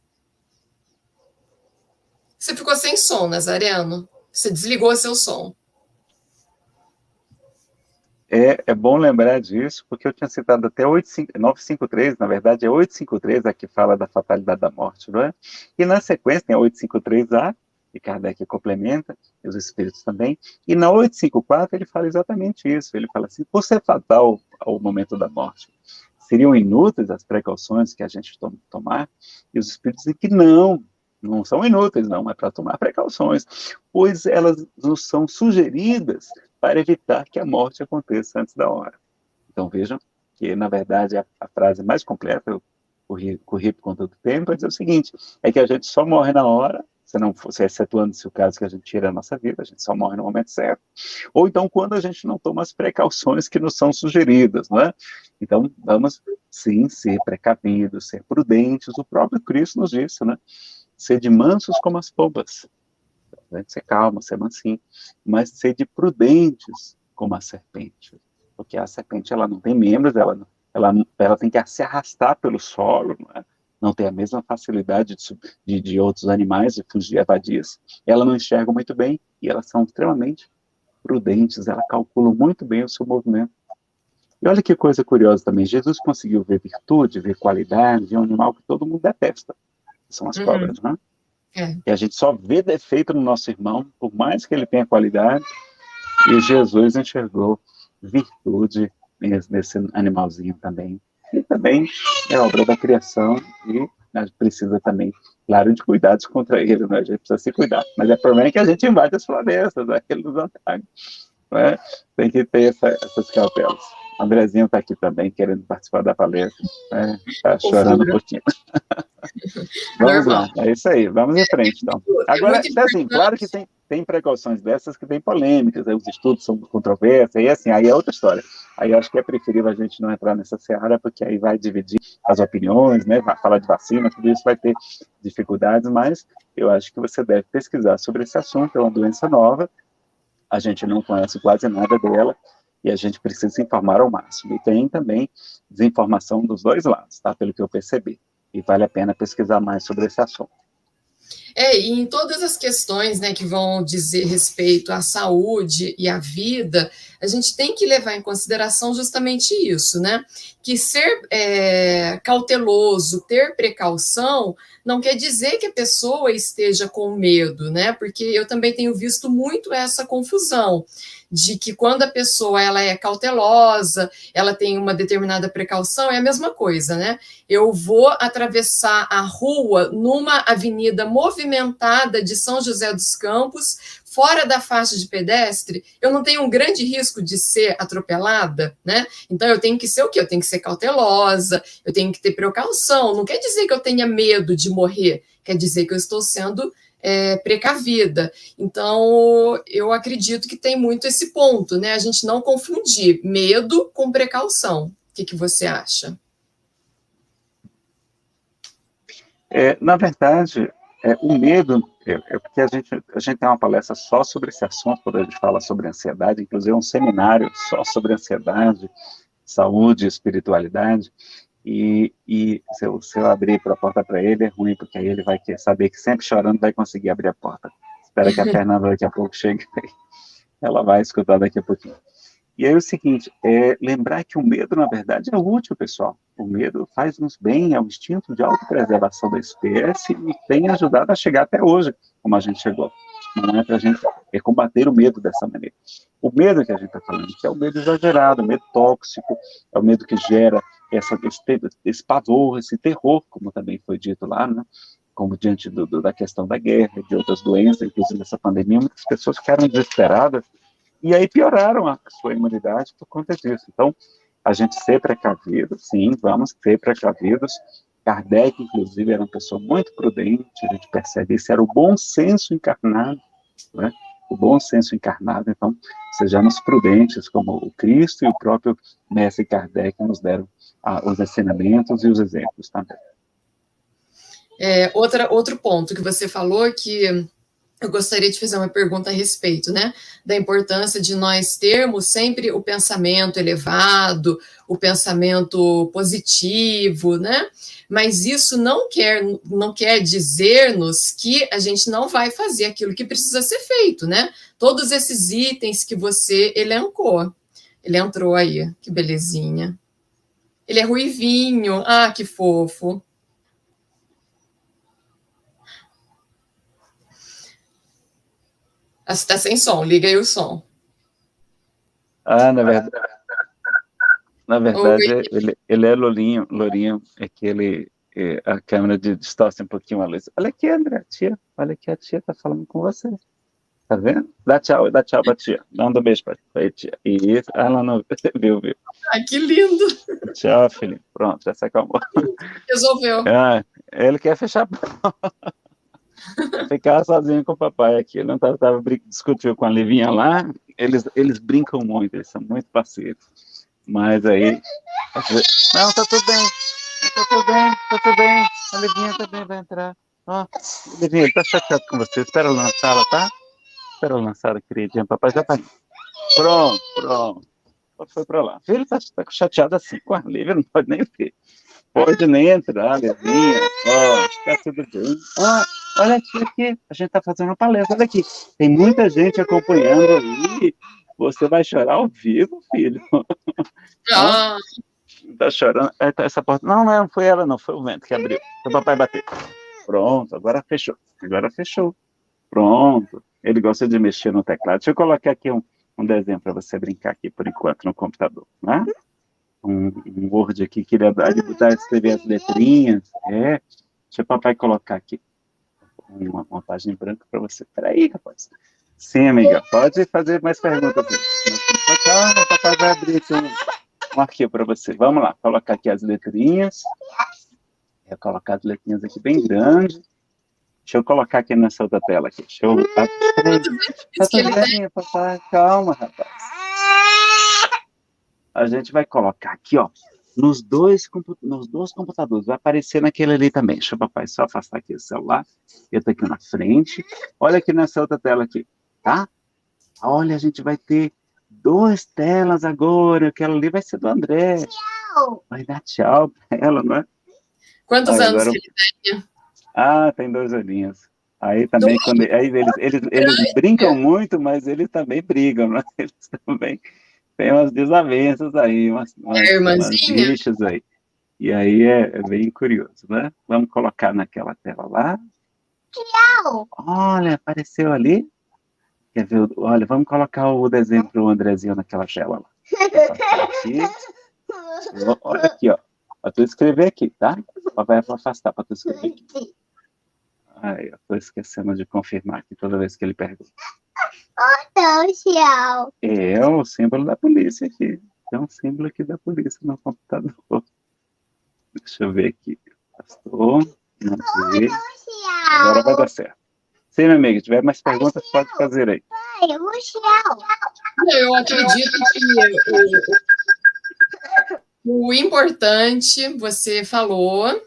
Você ficou sem som, Nazareno. Você desligou seu som. É bom lembrar disso, porque eu tinha citado até 953, na verdade é 853 a que fala da fatalidade da morte, não é? E na sequência tem a 853A, que Kardec complementa, e os espíritos também, e na 854 ele fala exatamente isso, ele fala assim, por ser fatal ao momento da morte, seriam inúteis as precauções que a gente tomar? E os espíritos dizem que não são inúteis, não, é para tomar precauções, pois elas nos são sugeridas para evitar que a morte aconteça antes da hora. Então vejam que, na verdade, a frase mais completa, eu corri por conta do tempo, é dizer o seguinte, é que a gente só morre na hora, se não fosse excetuando-se o caso que a gente tira a nossa vida, a gente só morre no momento certo, ou então quando a gente não toma as precauções que nos são sugeridas, não é? Então, vamos, sim, ser precavidos, ser prudentes, o próprio Cristo nos disse, né? Sede mansos como as pombas, ser calmo, ser mansinho, mas sede prudentes como a serpente, porque a serpente ela não tem membros, ela tem que se arrastar pelo solo, não tem a mesma facilidade de outros animais de fugir evadias, ela não enxerga muito bem e elas são extremamente prudentes, ela calcula muito bem o seu movimento. E olha que coisa curiosa também, Jesus conseguiu ver virtude, ver qualidade de um animal que todo mundo detesta, que são as cobras, né? E a gente só vê defeito no nosso irmão, por mais que ele tenha qualidade, e Jesus enxergou virtude nesse animalzinho também. E também é obra da criação, e a gente precisa também, claro, de cuidados contra ele, né? A gente precisa se cuidar. Mas o problema é que a gente invade as florestas, né? Ele nos ataca. Né? Tem que ter essas cautelas. O Andrezinho está aqui também, querendo participar da palestra. Está chorando um pouquinho. Vamos lá, é isso aí, vamos em frente, então. Agora, assim, claro que tem precauções dessas que tem polêmicas, aí os estudos são controversos, e assim, aí é outra história. Aí eu acho que é preferível a gente não entrar nessa seara, porque aí vai dividir as opiniões, né, vai falar de vacina, tudo isso vai ter dificuldades, mas eu acho que você deve pesquisar sobre esse assunto, é uma doença nova, a gente não conhece quase nada dela, e a gente precisa se informar ao máximo. E tem também desinformação dos dois lados, tá? Pelo que eu percebi. E vale a pena pesquisar mais sobre esse assunto. E em todas as questões, né, que vão dizer respeito à saúde e à vida, a gente tem que levar em consideração justamente isso, né? Que ser cauteloso, ter precaução, não quer dizer que a pessoa esteja com medo, né? Porque eu também tenho visto muito essa confusão de que quando a pessoa ela é cautelosa, ela tem uma determinada precaução, é a mesma coisa, né? Eu vou atravessar a rua numa avenida movimentada de São José dos Campos, fora da faixa de pedestre, eu não tenho um grande risco de ser atropelada, né? Então eu tenho que ser o quê? Eu tenho que ser cautelosa, eu tenho que ter precaução. Não quer dizer que eu tenha medo de morrer, quer dizer que eu estou sendo precavida. Então, eu acredito que tem muito esse ponto, né? A gente não confundir medo com precaução. O que você acha? Na verdade, o medo, porque a gente tem uma palestra só sobre esse assunto, quando a gente fala sobre ansiedade, inclusive um seminário só sobre ansiedade, saúde e espiritualidade, Se eu abrir a porta para ele, é ruim, porque aí ele vai saber que sempre chorando vai conseguir abrir a porta. Espera que a Fernanda daqui a pouco chegue. Ela vai escutar daqui a pouquinho. E aí o seguinte, lembrar que o medo, na verdade, é útil, pessoal. O medo faz-nos bem, é o instinto de autopreservação da espécie e tem ajudado a chegar até hoje, como a gente chegou. Não é para a gente combater o medo dessa maneira. O medo que a gente está falando, que é o medo exagerado, o medo tóxico, é o medo que gera esse pavor, esse terror, como também foi dito lá, né? Como diante da questão da guerra, de outras doenças, inclusive essa pandemia, muitas pessoas ficaram desesperadas e aí pioraram a sua imunidade por conta disso. Então, a gente ser precavido, sim, vamos ser precavidos. Kardec, inclusive, era uma pessoa muito prudente, a gente percebe isso, era o bom senso encarnado, né? O bom senso encarnado. Então, sejamos prudentes, como o Cristo e o próprio Mestre Kardec nos deram os ensinamentos e os exemplos também. Outro ponto que você falou que eu gostaria de fazer uma pergunta a respeito, né, da importância de nós termos sempre o pensamento elevado, o pensamento positivo, né, mas isso não quer dizer-nos que a gente não vai fazer aquilo que precisa ser feito, né, todos esses itens que você elencou, ele entrou aí, que belezinha, ele é ruivinho, que fofo. Você está sem som, liga aí o som. Na verdade ele é lourinho, é que a câmera distorce um pouquinho a luz. Olha aqui, André, tia, olha aqui, a tia tá falando com você. Tá vendo? Dá tchau pra tia. Manda um beijo pra tia. Isso, ela não viu. Que lindo. Tchau, filho. Pronto, já se acalmou. Resolveu. Ele quer fechar ficar sozinho com o papai aqui. Ele não discutiu com a Livinha lá. Eles brincam muito, eles são muito parceiros. Mas aí... Não, tá tudo bem. A Livinha também vai entrar. Livinha, ele tá chateado com você. Espera ela na sala, tá? Espera ela na sala, queridinha. Papai já tá... Pronto. Foi pra lá. Ele tá chateado assim com a Lívia, não pode nem ver. Pode nem entrar, Livinha. Fica tudo bem. Olha aqui, a gente tá fazendo uma palestra. Olha aqui, tem muita gente acompanhando aí. Você vai chorar ao vivo, filho. Tá chorando. Essa porta... Não foi ela, não. Foi o vento que abriu. Foi o papai bater. Pronto, agora fechou. Pronto. Ele gosta de mexer no teclado. Deixa eu colocar aqui um desenho para você brincar aqui por enquanto no computador, né? Um Word aqui que ele botar, escrever as letrinhas. Deixa o papai colocar aqui uma página branca para você. Peraí, rapaz. Sim, amiga, pode fazer mais perguntas. Calma, o papai vai abrir aqui um arquivo para você. Vamos lá, colocar aqui as letrinhas. Eu colocar as letrinhas aqui bem grandes. Deixa eu colocar aqui nessa outra tela aqui. Tá tudo bem, papai. Calma, rapaz. A gente vai colocar aqui, ó, nos dois computadores. Vai aparecer naquele ali também. Deixa o papai só afastar aqui o celular. Eu tô aqui na frente. Olha aqui nessa outra tela aqui, tá? Olha, a gente vai ter 2 telas agora. Aquela ali vai ser do André. Tchau. Vai dar tchau pra ela, não é? Quantos anos que ele tem? Tem 2 aninhos. Aí também, eles brincam muito, mas eles também brigam, né? Eles também têm umas desavenças aí, umas rixas aí. E aí é bem curioso, né? Vamos colocar naquela tela lá. Tchau! Olha, apareceu ali. Quer ver? Olha, vamos colocar o desenho pro Andrezinho naquela tela lá. Aqui. Olha aqui, ó. Para tu escrever aqui, tá? O papai vai afastar para tu escrever aqui. Eu tô esquecendo de confirmar aqui toda vez que ele pergunta. Tchau. É o símbolo da polícia aqui. Tem um símbolo aqui da polícia no computador. Deixa eu ver aqui. Pastor. Agora vai dar certo. Sim, minha amiga, se tiver mais perguntas, pode fazer aí. Eu acredito que o importante, você falou,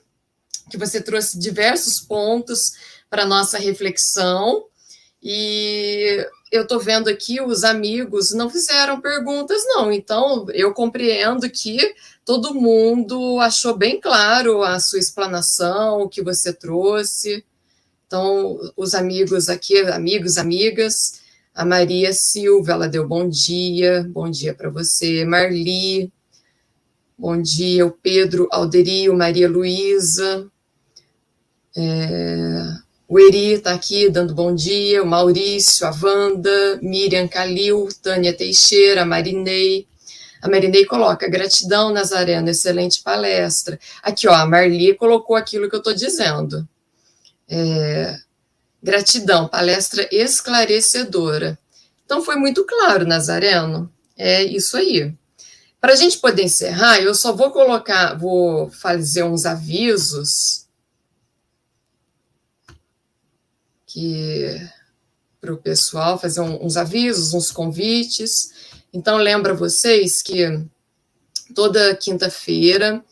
que você trouxe diversos pontos para a nossa reflexão, e eu estou vendo aqui, os amigos não fizeram perguntas, não. Então, eu compreendo que todo mundo achou bem claro a sua explanação, o que você trouxe. Então, os amigos aqui, amigos, amigas, a Maria Silva, ela deu bom dia para você. Marli, bom dia. O Pedro Alderio, Maria Luísa, o Eri está aqui dando bom dia, o Maurício, a Wanda, Miriam Calil, Tânia Teixeira, a Marinei. A Marinei coloca, gratidão, Nazareno, excelente palestra. Aqui, ó, a Marli colocou aquilo que eu estou dizendo. Gratidão, palestra esclarecedora. Então, foi muito claro, Nazareno. É isso aí. Para a gente poder encerrar, eu só vou fazer uns avisos para o pessoal, fazer uns avisos, uns convites. Então, lembro a vocês que toda quinta-feira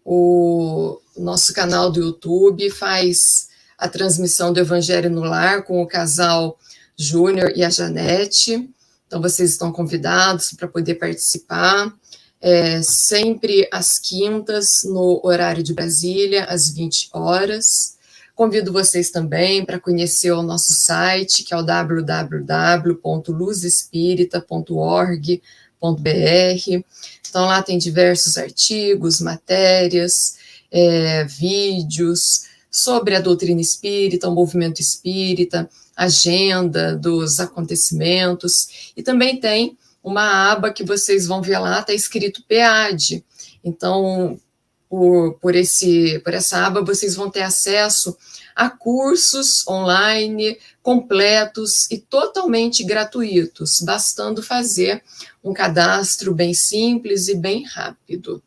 o nosso canal do YouTube faz a transmissão do Evangelho no Lar com o casal Júnior e a Janete. Então, vocês estão convidados para poder participar. Sempre às quintas, no horário de Brasília, às 20 horas. Convido vocês também para conhecer o nosso site, que é o www.luzespirita.org.br. Então, lá tem diversos artigos, matérias, vídeos sobre a doutrina espírita, o movimento espírita, agenda dos acontecimentos, e também tem uma aba que vocês vão ver lá, está escrito PEAD. Então, por essa aba, vocês vão ter acesso a cursos online completos e totalmente gratuitos, bastando fazer um cadastro bem simples e bem rápido.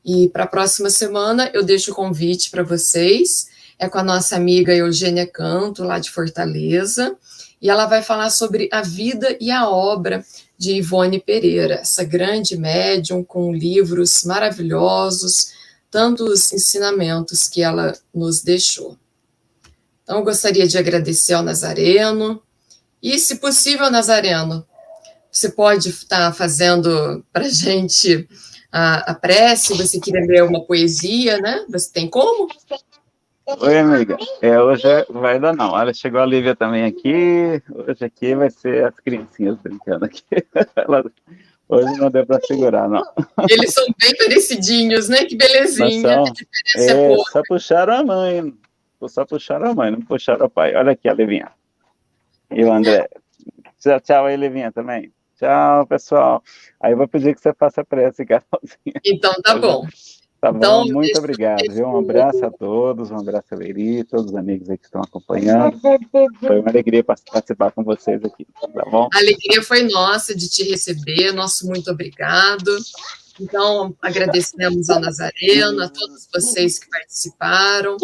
E para a próxima semana, eu deixo o convite para vocês, é com a nossa amiga Eugênia Canto, lá de Fortaleza, e ela vai falar sobre a vida e a obra de Ivone Pereira, essa grande médium com livros maravilhosos, tantos ensinamentos que ela nos deixou. Então, eu gostaria de agradecer ao Nazareno, e, se possível, Nazareno, você pode estar fazendo para a gente a prece, você queria ler uma poesia, né? Você tem como? Oi, amiga. Hoje vai dar não. Olha, chegou a Lívia também aqui. Hoje aqui vai ser as criancinhas brincando aqui. Hoje não deu para segurar, não. Eles são bem parecidinhos, né? Que belezinha. Que diferença é pouca. Só puxaram a mãe. Só puxaram a mãe, não puxaram o pai. Olha aqui a Livinha. E o André. Tchau aí, Livinha, também. Tchau, pessoal. Aí eu vou pedir que você faça a prece, Carolzinha. Então, tá bom. Tá bom, então, muito obrigado, viu? Um abraço a todos, um abraço a Leiri, todos os amigos aí que estão acompanhando. Foi uma alegria participar com vocês aqui, tá bom? A alegria foi nossa de te receber, nosso muito obrigado. Então, agradecemos ao Nazareno, a todos vocês que participaram.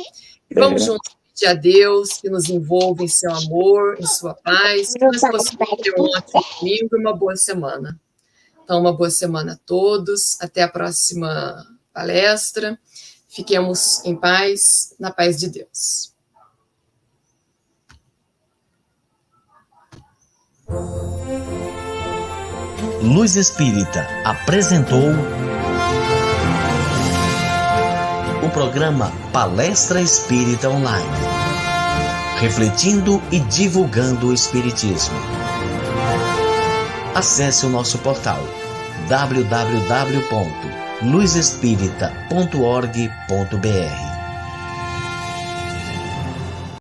E vamos juntos pedir a Deus que nos envolva em seu amor, em sua paz, que nós possamos ter um ótimo domingo e uma boa semana. Então, uma boa semana a todos, até a próxima palestra. Fiquemos em paz, na paz de Deus. Luz Espírita apresentou o programa Palestra Espírita Online, refletindo e divulgando o Espiritismo. Acesse o nosso portal www.luzespirita.org.br